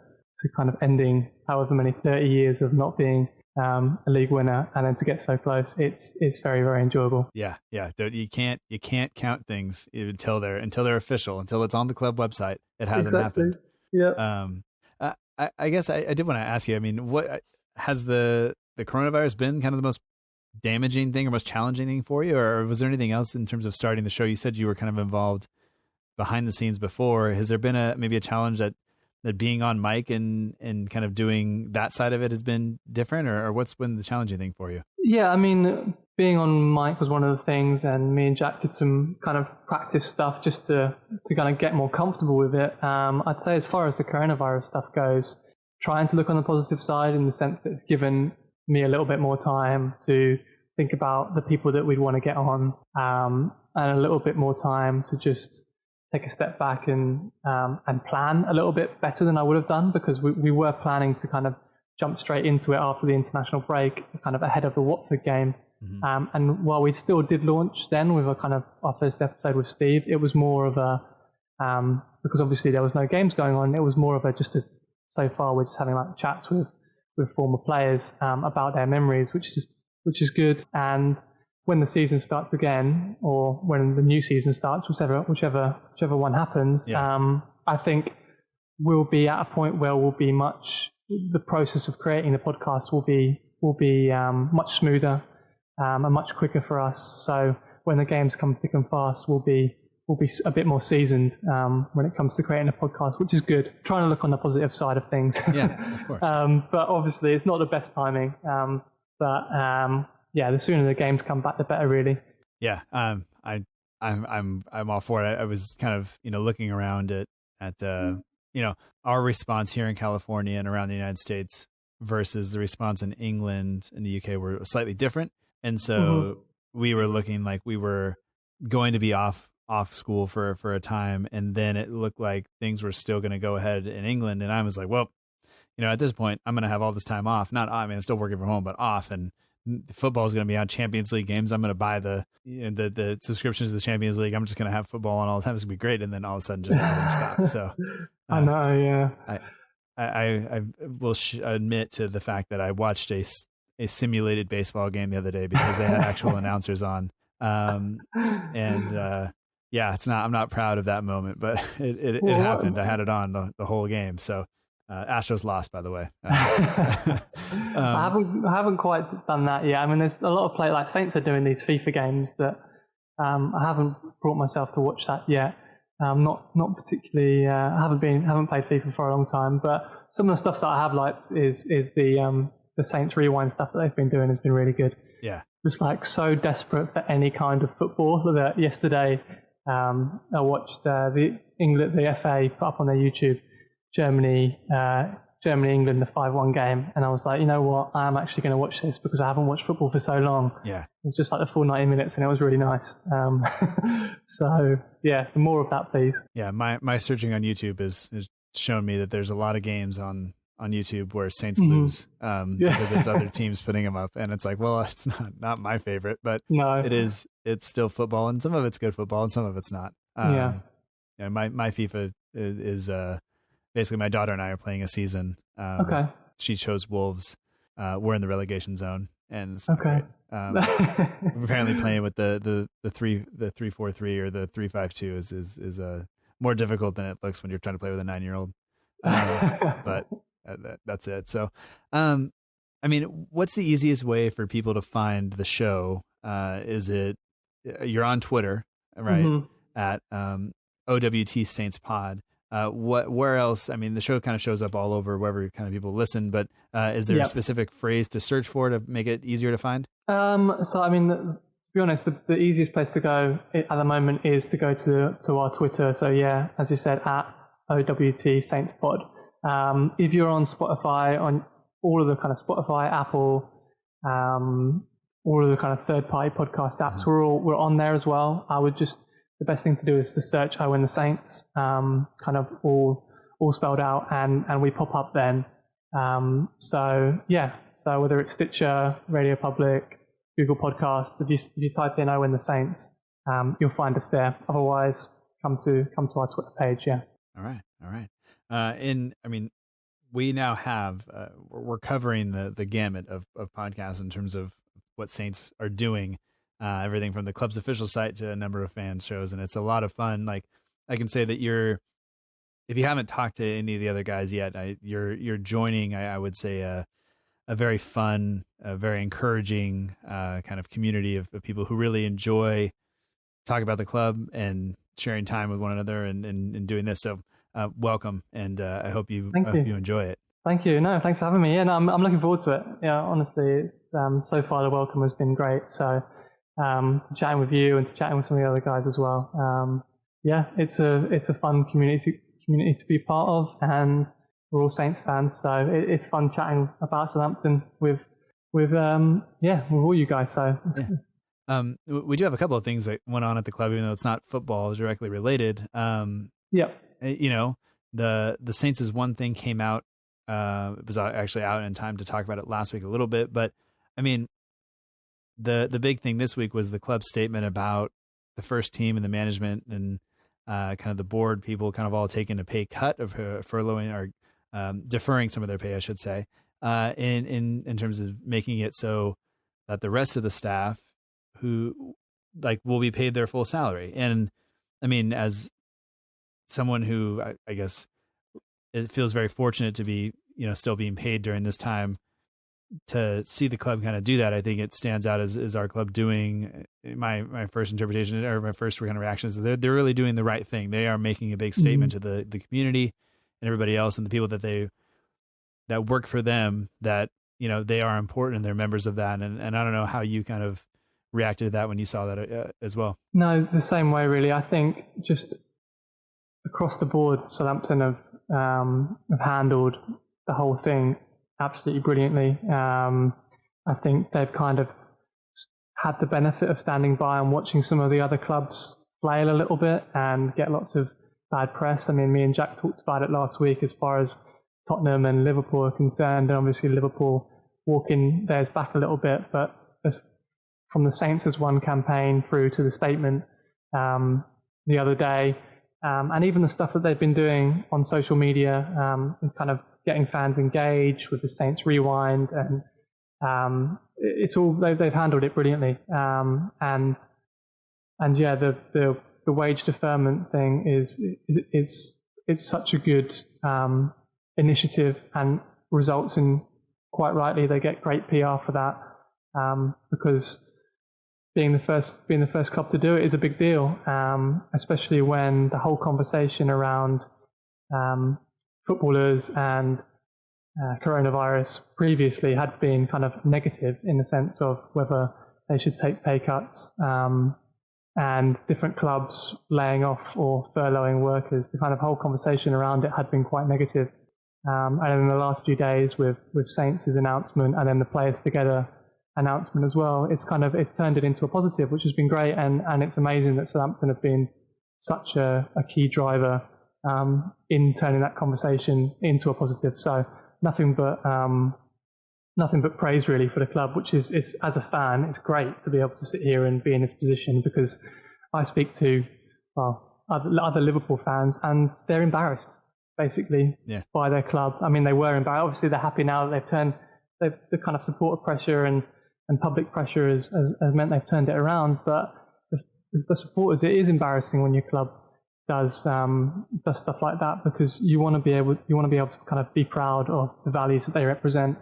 kind of ending however many 30 years of not being a league winner, and then to get so close, it's very, very enjoyable. Yeah. You can't count things until they're official, until it's on the club website. It hasn't happened. Yeah. I guess I did want to ask you. I mean, what has the coronavirus been kind of the most damaging thing or most challenging thing for you, or was there anything else in terms of starting the show? You said you were kind of involved behind the scenes before. Has there been maybe a challenge that being on mic and kind of doing that side of it has been different, or what's been the challenging thing for you? Yeah, I mean, being on mic was one of the things, and me and Jack did some kind of practice stuff just to kind of get more comfortable with it. I'd say as far as the coronavirus stuff goes, trying to look on the positive side in the sense that it's given me a little bit more time to think about the people that we'd want to get on, and a little bit more time to just take a step back and plan a little bit better than I would have done, because we were planning to kind of jump straight into it after the international break, kind of ahead of the Watford game. Mm-hmm. And while we still did launch then with our first episode with Steve, it was more of a, because obviously there was no games going on, it was more of so far we're just having chats with former players about their memories, which is good. And when the season starts again, or when the new season starts, whichever one happens, I think we'll be at a point where the process of creating the podcast will be much smoother and much quicker for us. So when the games come thick and fast, we'll be will be a bit more seasoned when it comes to creating a podcast, which is good. Trying to look on the positive side of things. Yeah, of course. But obviously, it's not the best timing. The sooner the games come back, the better, really. Yeah, I'm all for it. I was kind of looking around at our response here in California and around the United States versus the response in England and the UK were slightly different, and so we were looking like we were going to be off school for a time, and then it looked like things were still going to go ahead in England, and I was like, well, at this point, I'm going to have all this time off. I'm still working from home, but off, and football is going to be on Champions League games. I'm going to buy the subscriptions to the Champions League. I'm just going to have football on all the time. It's going to be great. And then all of a sudden just everything stops. So I know. Yeah. I will admit to the fact that I watched a simulated baseball game the other day because they had actual announcers on. I'm not proud of that moment, but it happened. I had it on the whole game. So Astros lost, by the way. I haven't quite done that yet. I mean, there's a lot of like Saints are doing these FIFA games that I haven't brought myself to watch that yet. Not particularly. I haven't played FIFA for a long time, but some of the stuff that I have liked is the Saints Rewind stuff that they've been doing has been really good. Yeah, just like so desperate for any kind of football that yesterday I watched the FA put up on their YouTube Germany, England, the 5-1 game, and I was like, you know what, I am actually going to watch this because I haven't watched football for so long. Yeah, it was just like the full 90 minutes, and it was really nice. So yeah, more of that, please. Yeah, my searching on YouTube has shown me that there's a lot of games on YouTube where Saints lose because it's other teams putting them up, and it's like, well, it's not my favorite, but no, it's still football, and some of it's good football, and some of it's not. My FIFA is basically my daughter and I are playing a season. Okay. She chose Wolves. We're in the relegation zone, and it's okay. We're apparently playing with the 3-4-3 or the 3-5-2 is more difficult than it looks when you're trying to play with a 9-year-old. But that's it. So, I mean, what's the easiest way for people to find the show? Is it you're on Twitter, right? At OWT Saints Pod. Where else? I mean, the show kind of shows up all over wherever kind of people listen, but is there a specific phrase to search for to make it easier to find? So, I mean, to be honest, the easiest place to go at the moment is to go to our Twitter. So yeah, as you said, at OWT Saints Pod. If you're on Spotify, on all of the kind of Spotify, Apple, all of the kind of third-party podcast apps, we're on there as well. The best thing to do is to search "I Win the Saints," kind of all spelled out, and we pop up then. So whether it's Stitcher, Radio Public, Google Podcasts, if you type in "I Win the Saints," you'll find us there. Otherwise, come to our Twitter page. Yeah. All right. We now have we're covering the gamut of podcasts in terms of what Saints are doing. Everything from the club's official site to a number of fan shows, and it's a lot of fun. Like I can say that if you haven't talked to any of the other guys yet, you're joining. I would say a very fun, very encouraging kind of community of people who really enjoy talking about the club and sharing time with one another and doing this. So welcome, and I hope you enjoy it. Thank you. No, thanks for having me. Yeah, no, I'm looking forward to it. Yeah, honestly, it's, so far the welcome has been great. So. To chatting with you and to chatting with some of the other guys as well. It's a fun community to be part of, and we're all Saints fans, so it's fun chatting about Southampton with all you guys. So we do have a couple of things that went on at the club, even though it's not football directly related. The Saints' one thing came out. It was actually out in time to talk about it last week a little bit, but I mean. The big thing this week was the club's statement about the first team and the management and kind of the board people kind of all taking a pay cut of furloughing or deferring some of their pay, I should say, in terms of making it so that the rest of the staff who will be paid their full salary. And I mean, as someone who I guess it feels very fortunate to be still being paid during this time. to see the club kind of do that, I think it stands out as our club doing, my first interpretation or my first kind of reaction is they're really doing the right thing. They are making a big statement to the community and everybody else and the people that work for them, that, they are important and they're members of that. And I don't know how you kind of reacted to that when you saw that as well. No, the same way, really. I think just across the board, Southampton have handled the whole thing absolutely brilliantly. I think they've kind of had the benefit of standing by and watching some of the other clubs flail a little bit and get lots of bad press. I mean, me and Jack talked about it last week as far as Tottenham and Liverpool are concerned. And obviously Liverpool walking theirs back a little bit, but from the Saints as one campaign through to the statement the other day, and even the stuff that they've been doing on social media, and kind of getting fans engaged with the Saints Rewind, and it's all they've handled it brilliantly. And yeah, the wage deferment thing is such a good initiative and results in, quite rightly, they get great PR for that, because being the first club to do it is a big deal, especially when the whole conversation around footballers and coronavirus previously had been kind of negative in the sense of whether they should take pay cuts, and different clubs laying off or furloughing workers. The kind of whole conversation around it had been quite negative. And in the last few days with Saints' announcement and then the Players Together announcement as well, it's turned it into a positive, which has been great. And it's amazing that Southampton have been such a key driver in turning that conversation into a positive. So nothing but praise really for the club, which is as a fan, it's great to be able to sit here and be in this position, because I speak to other Liverpool fans and they're embarrassed basically by their club. I mean, they were embarrassed. Obviously they're happy now that the kind of supporter pressure and public pressure has meant they've turned it around. But the supporters, it is embarrassing when your club does stuff like that, because you want to be able to kind of be proud of the values that they represent,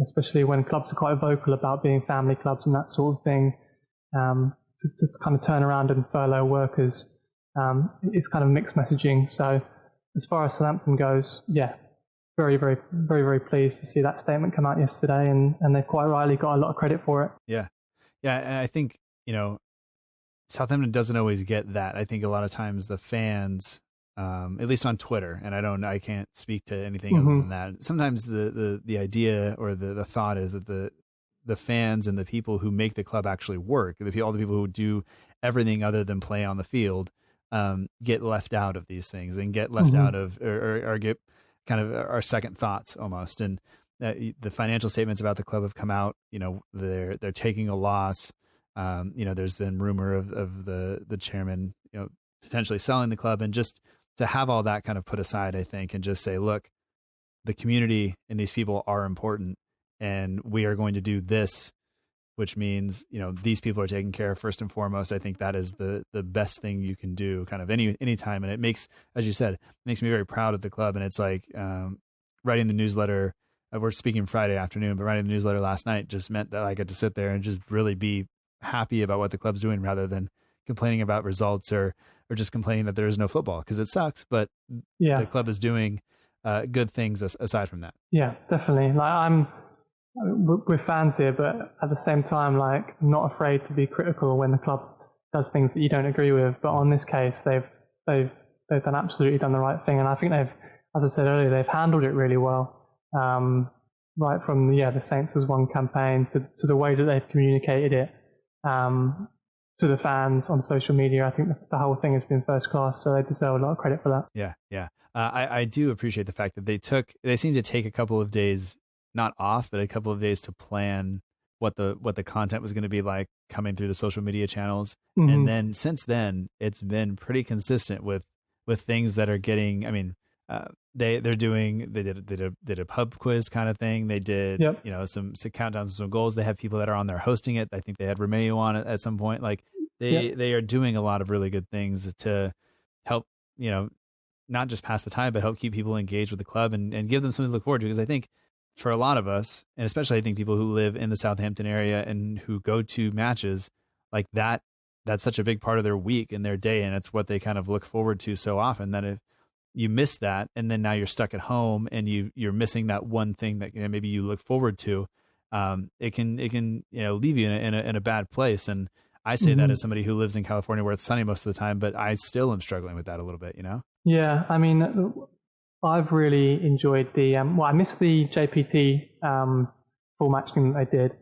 especially when clubs are quite vocal about being family clubs and that sort of thing. To kind of turn around and furlough workers, it's kind of mixed messaging. So as far as Southampton goes, very, very, very, very pleased to see that statement come out yesterday, and they've quite rightly got a lot of credit for it. Yeah. And I think, Southampton doesn't always get that. I think a lot of times the fans, at least on Twitter, and I can't speak to anything other than that. Sometimes the idea or the thought is that the fans and the people who make the club actually work, all the people who do everything other than play on the field, get left out of these things and get left out of, or get kind of our second thoughts almost. And the financial statements about the club have come out. They're taking a loss. There's been rumor of the chairman, potentially selling the club, and just to have all that kind of put aside, I think, and just say, look, the community and these people are important, and we are going to do this, which means, these people are taken care of first and foremost. I think that is the best thing you can do kind of any time. And it makes, as you said, it makes me very proud of the club. And it's like, writing the newsletter, we're speaking Friday afternoon, but writing the newsletter last night just meant that I get to sit there and just really be happy about what the club's doing, rather than complaining about results or just complaining that there is no football, because it sucks, but the club is doing good things aside from that. Yeah, definitely. Like we're fans here, but at the same time, like, not afraid to be critical when the club does things that you don't agree with. But on this case, they've absolutely done the right thing, and I think they've, as I said earlier, they've handled it really well. Right from the Saints as one campaign to the way that they've communicated it to the fans on social media. I think the whole thing has been first class, so they deserve a lot of credit for that. Yeah. I do appreciate the fact that they seem to take a couple of days, not off, but a couple of days to plan what the content was going to be like coming through the social media channels. And then since then, it's been pretty consistent with things that are getting, I mean, they did a pub quiz kind of thing. They did, some countdowns, some goals. They have people that are on there hosting it. I think they had Romeo on it at some point. Like they are doing a lot of really good things to help, not just pass the time, but help keep people engaged with the club and give them something to look forward to. Because I think for a lot of us, and especially I think people who live in the Southampton area and who go to matches like that, that's such a big part of their week and their day. And it's what they kind of look forward to so often that if you miss that, and then now you're stuck at home and you're missing that one thing that maybe you look forward to, it can leave you in a bad place. And I say that as somebody who lives in California where it's sunny most of the time, but I still am struggling with that a little bit, Yeah, I mean, I've really enjoyed I missed the JPT full match thing that they did.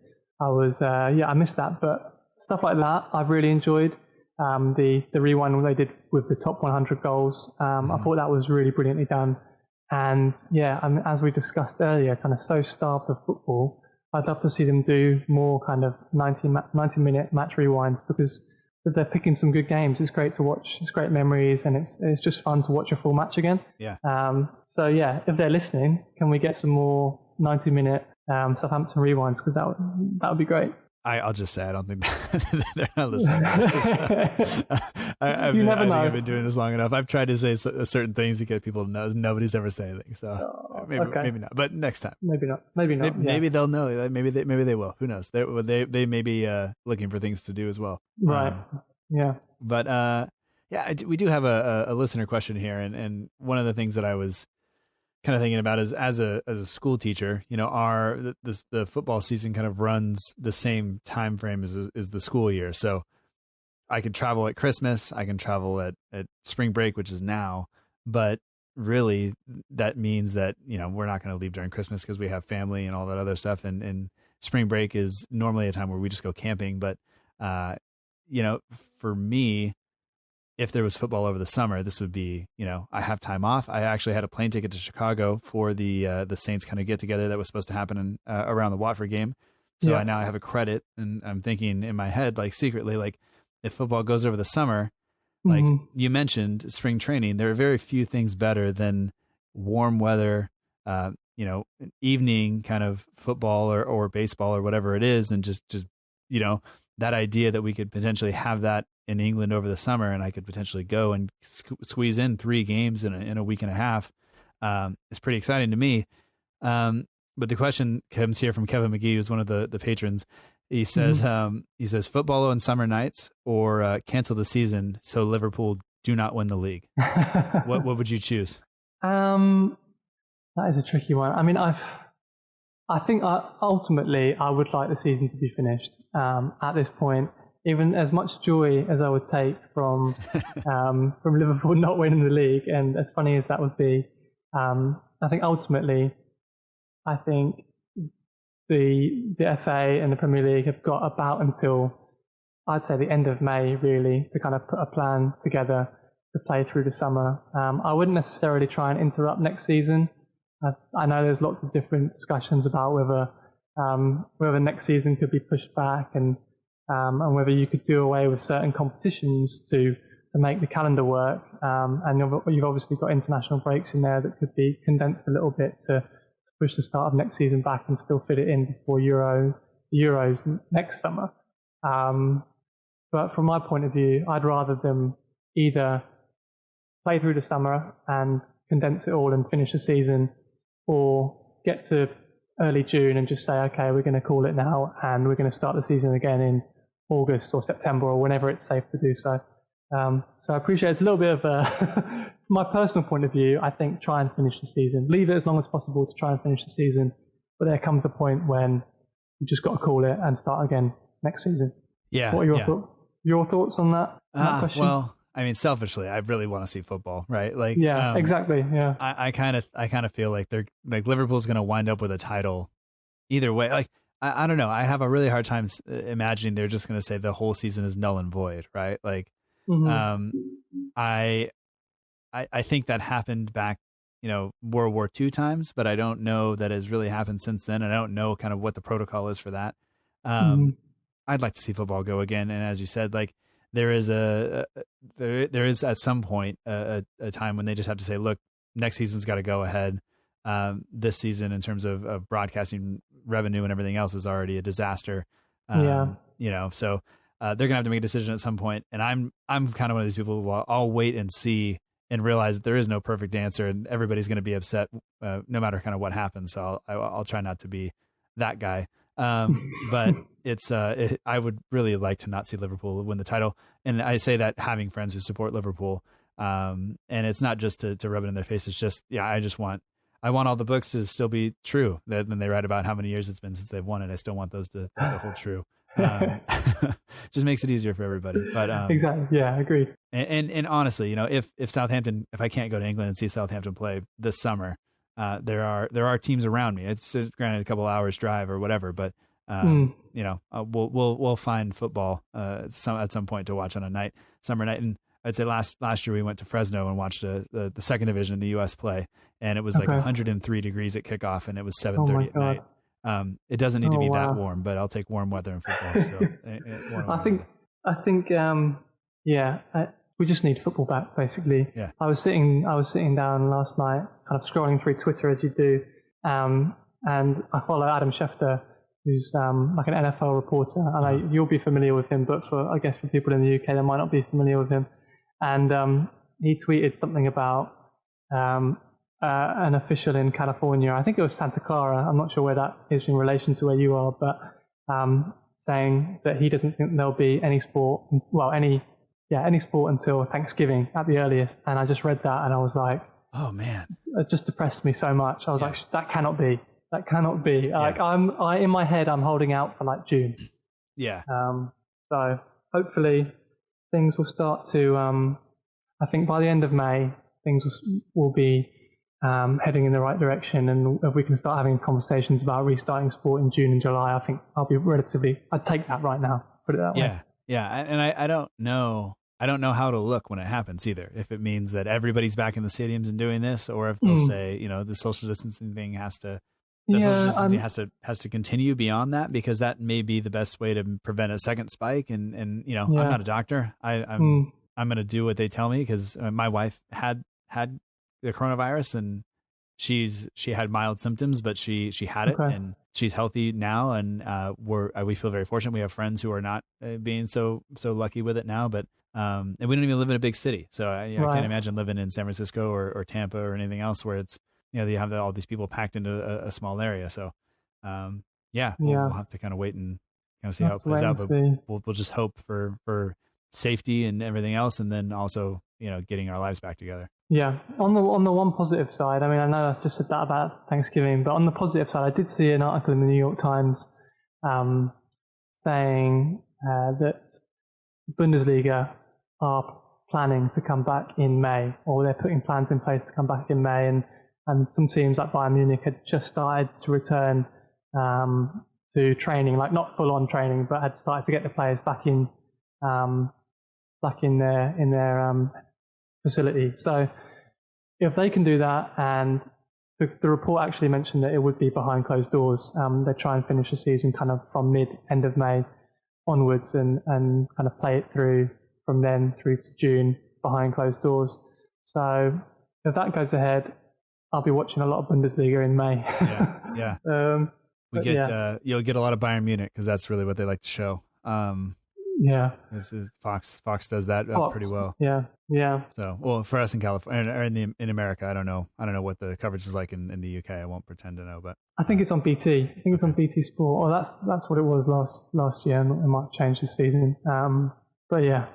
I missed that, but stuff like that I've really enjoyed. The rewind they did with the top 100 goals, I thought that was really brilliantly done. And yeah, I mean, as we discussed earlier, kind of so starved of football, I'd love to see them do more kind of 90-minute match rewinds, because they're picking some good games. It's great to watch. It's great memories, and it's just fun to watch a full match again. Yeah. So yeah, if they're listening, can we get some more 90-minute Southampton rewinds? Because that would be great. I'll just say I don't think they're not listening. You never know. I've been doing this long enough. I've tried to say certain things to get people to know. Nobody's ever said anything, so maybe not. But next time, maybe not. Maybe they'll know. Maybe they will. Who knows? They may be looking for things to do as well. Right. Yeah. But we do have a listener question here, and one of the things that I was kind of thinking about is as a school teacher, the football season kind of runs the same time frame as the school year. So I could travel at Christmas, I can travel at spring break, which is now, but really that means that, we're not going to leave during Christmas because we have family and all that other stuff. And spring break is normally a time where we just go camping. But, for me, if there was football over the summer, this would be, I have time off. I actually had a plane ticket to Chicago for the Saints kind of get together that was supposed to happen around the Watford game. So Yeah. I now have a credit, and I'm thinking in my head, like secretly, like if football goes over the summer, like you mentioned spring training, there are very few things better than warm weather, evening kind of football or baseball or whatever it is. And just, that idea that we could potentially have that in England over the summer, and I could potentially go and squeeze in 3 games in a week and a half. It's pretty exciting to me. But the question comes here from Kevin McGee, who's one of the patrons. He says, football on summer nights or cancel the season so Liverpool do not win the league. What would you choose? That is a tricky one. I mean, I think ultimately I would like the season to be finished at this point. Even as much joy as I would take from Liverpool not winning the league, and as funny as that would be, I think ultimately, I think the FA and the Premier League have got about until, I'd say, the end of May really to kind of put a plan together to play through the summer. I wouldn't necessarily try and interrupt next season. I know there's lots of different discussions about whether next season could be pushed back and whether you could do away with certain competitions to make the calendar work. And you've obviously got international breaks in there that could be condensed a little bit to push the start of next season back and still fit it in before Euros next summer. But from my point of view, I'd rather them either play through the summer and condense it all and finish the season, or get to early June and just say, okay, we're going to call it now and we're going to start the season again in August or September or whenever it's safe to do so. So I appreciate it's a little bit of from my personal point of view, I think try and finish the season. Leave it as long as possible to try and finish the season. But there comes a point when you just got to call it and start again next season. Yeah. What are your thoughts on that question? Well, I mean, selfishly, I really want to see football, right? Like, yeah, exactly. Yeah. I kind of feel like Liverpool's going to wind up with a title either way. Like, I don't know. I have a really hard time imagining they're just going to say the whole season is null and void, right? Like, I think that happened back, World War II times, but I don't know that has really happened since then. And I don't know kind of what the protocol is for that. I'd like to see football go again. And as you said, like, there is at some point a time when they just have to say, look, next season's got to go ahead. This season, in terms of broadcasting revenue and everything else, is already a disaster. So they're gonna have to make a decision at some point. And I'm kind of one of these people who I'll wait and see and realize that there is no perfect answer and everybody's going to be upset no matter kind of what happens. So I'll try not to be that guy. But it's I would really like to not see Liverpool win the title. And I say that having friends who support Liverpool. And it's not just to rub it in their face. It's just, I want all the books to still be true. Then they write about how many years it's been since they've won it. I still want those to hold true. Just makes it easier for everybody. But exactly, yeah, agreed. And honestly, if Southampton, if I can't go to England and see Southampton play this summer, there are teams around me. It's granted a couple hours drive or whatever, but we'll find football at some point to watch on a summer night. And I'd say last year we went to Fresno and watched the second division in the U.S. play, and it was like 103 degrees at kickoff, and it was 7:30 at night. It doesn't need to be that warm, but I'll take warm weather in football. So I think we just need football back, basically. Yeah. I was sitting down last night, kind of scrolling through Twitter as you do, and I follow Adam Schefter, who's like an NFL reporter, and you'll be familiar with him, but I guess for people in the UK that might not be familiar with him. And he tweeted something about an official in California. I think it was Santa Clara. I'm not sure where that is in relation to where you are, but saying that he doesn't think there'll be any sport until Thanksgiving at the earliest. And I just read that and I was like, oh man, it just depressed me so much. I was like, that cannot be. That cannot be. Yeah. Like in my head, I'm holding out for like June. Yeah. So hopefully things will start to, I think by the end of May, things will be heading in the right direction. And if we can start having conversations about restarting sport in June and July, I think I'd take that right now, put it that way. Yeah. Yeah. And I don't know how to look when it happens either. If it means that everybody's back in the stadiums and doing this, or if they'll say, the social distancing thing has to continue beyond that, because that may be the best way to prevent a second spike. And I'm not a doctor. I'm going to do what they tell me, because my wife had the coronavirus and she had mild symptoms, but she had it and she's healthy now. And we feel very fortunate. We have friends who are not being so lucky with it now, but and we don't even live in a big city. So I can't imagine living in San Francisco or Tampa or anything else where it's, you have all these people packed into a small area. So, we'll have to kind of wait and kind of see how it plays out. But we'll just hope for safety and everything else, and then also getting our lives back together. Yeah. On the one positive side, I mean, I know I've just said that about Thanksgiving, but on the positive side, I did see an article in the New York Times saying that Bundesliga are planning to come back in May, or they're putting plans in place to come back in May, and some teams like Bayern Munich had just started to return to training, like not full-on training, but had started to get the players back in their facility. So if they can do that, and the report actually mentioned that it would be behind closed doors, they try and finish the season kind of from end of May onwards, and kind of play it through from then through to June behind closed doors. So if that goes ahead, I'll be watching a lot of Bundesliga in May. Yeah. You'll get a lot of Bayern Munich, because that's really what they like to show. Fox does that pretty well. Yeah. So, well, for us in California or in America, I don't know what the coverage is like in the UK. I won't pretend to know, but I think it's on BT. I think it's on BT Sport. Oh, that's what it was last year. It might change this season. But yeah.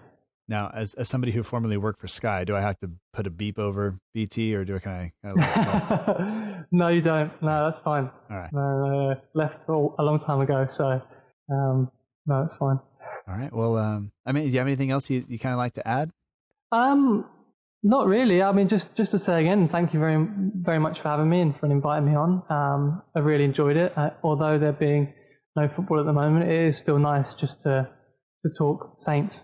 Now, as somebody who formerly worked for Sky, do I have to put a beep over BT, or can I No, you don't. No, that's fine. All right. No, left a long time ago, so no, it's fine. All right. Well, I mean, do you have anything else you kind of like to add? Not really. I mean, just to say again, thank you very, very much for having me and for inviting me on. I really enjoyed it. Although there being no football at the moment, it is still nice just to talk Saints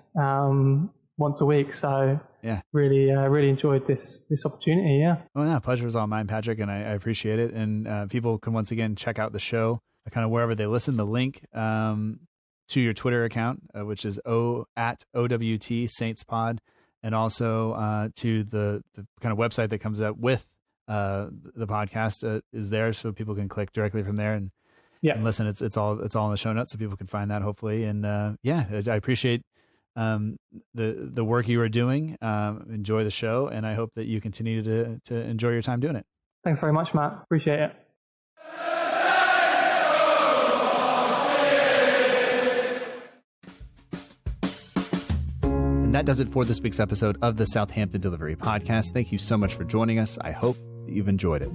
once a week. So yeah, really enjoyed this opportunity. Yeah. Well, yeah, pleasure was all mine, Patrick, and I appreciate it. And people can once again check out the show, kind of wherever they listen. The link to your Twitter account, which is at OWT Saints Pod, and also to the kind of website that comes up with the podcast is there, so people can click directly from there and listen. It's all in the show notes, so people can find that hopefully. And I appreciate the work you are doing. Enjoy the show, and I hope that you continue to enjoy your time doing it. Thanks very much, Matt. Appreciate it. And that does it for this week's episode of the Southampton Delivery Podcast. Thank you so much for joining us. I hope that you've enjoyed it.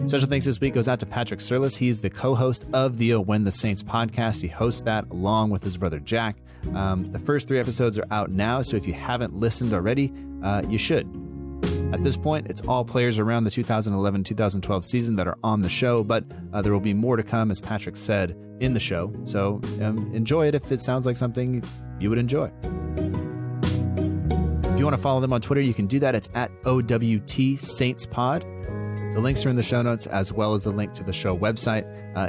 Special thanks this week goes out to Patrick Surlis. He is the co-host of the When the Saints podcast. He hosts that along with his brother Jack. The first 3 episodes are out now, so if you haven't listened already, you should. At this point, it's all players around the 2011-2012 season that are on the show, but there will be more to come, as Patrick said, in the show. So enjoy it if it sounds like something you would enjoy. If you want to follow them on Twitter, you can do that. It's at OWTSaintsPod. The links are in the show notes, as well as the link to the show website.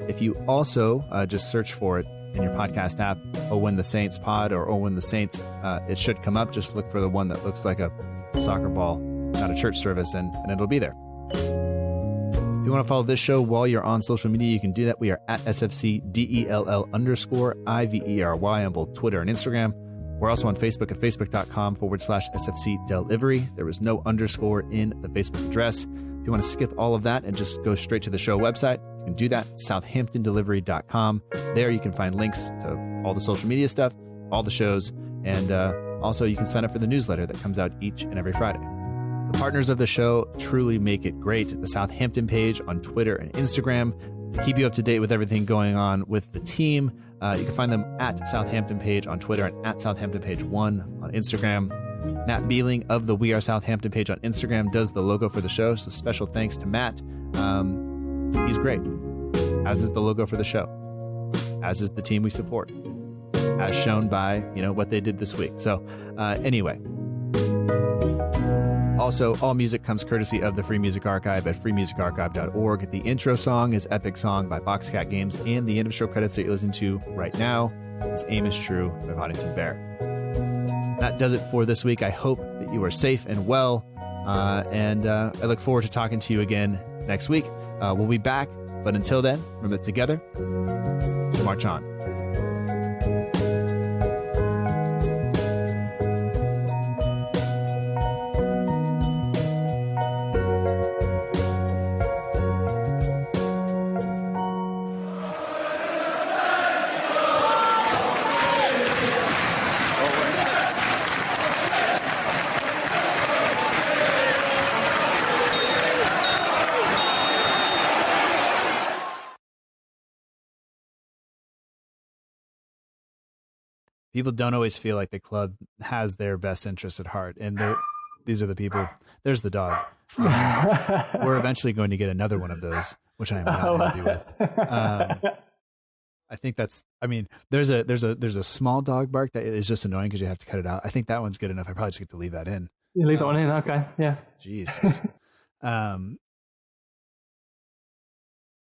If you also just search for it in your podcast app, Oh When the Saints Pod or Oh When the Saints, it should come up. Just look for the one that looks like a soccer ball at a church service, and it'll be there. If you want to follow this show while you're on social media, you can do that. We are at SFCDELL_IVERY on both Twitter and Instagram. We're also on Facebook at facebook.com/SFC Delivery. There was no underscore in the Facebook address. If you want to skip all of that and just go straight to the show website, you can do that, southamptondelivery.com. There you can find links to all the social media stuff, all the shows, and also you can sign up for the newsletter that comes out each and every Friday. The partners of the show truly make it great. The Southampton page on Twitter and Instagram to keep you up to date with everything going on with the team. You can find them at Southampton page on Twitter and at Southampton page 1 on Instagram. Matt Beeling of the We Are Southampton page on Instagram does the logo for the show, so special thanks to Matt. He's great, as is the logo for the show, as is the team we support, as shown by what they did this week. So anyway. Also, all music comes courtesy of the Free Music Archive at freemusicarchive.org. The intro song is Epic Song by Boxcat Games, and the end of show credits that you're listening to right now is Aim is True by Boddington Bear. That does it for this week. I hope that you are safe and well, and I look forward to talking to you again next week. We'll be back, but until then, remember, together, we'll march on. People don't always feel like the club has their best interests at heart. And these are the people. There's the dog. We're eventually going to get another one of those, which I am not happy with. I think there's a small dog bark that is just annoying because you have to cut it out. I think that one's good enough. I probably just get to leave that in. You leave that one in? Okay. Yeah. Jesus.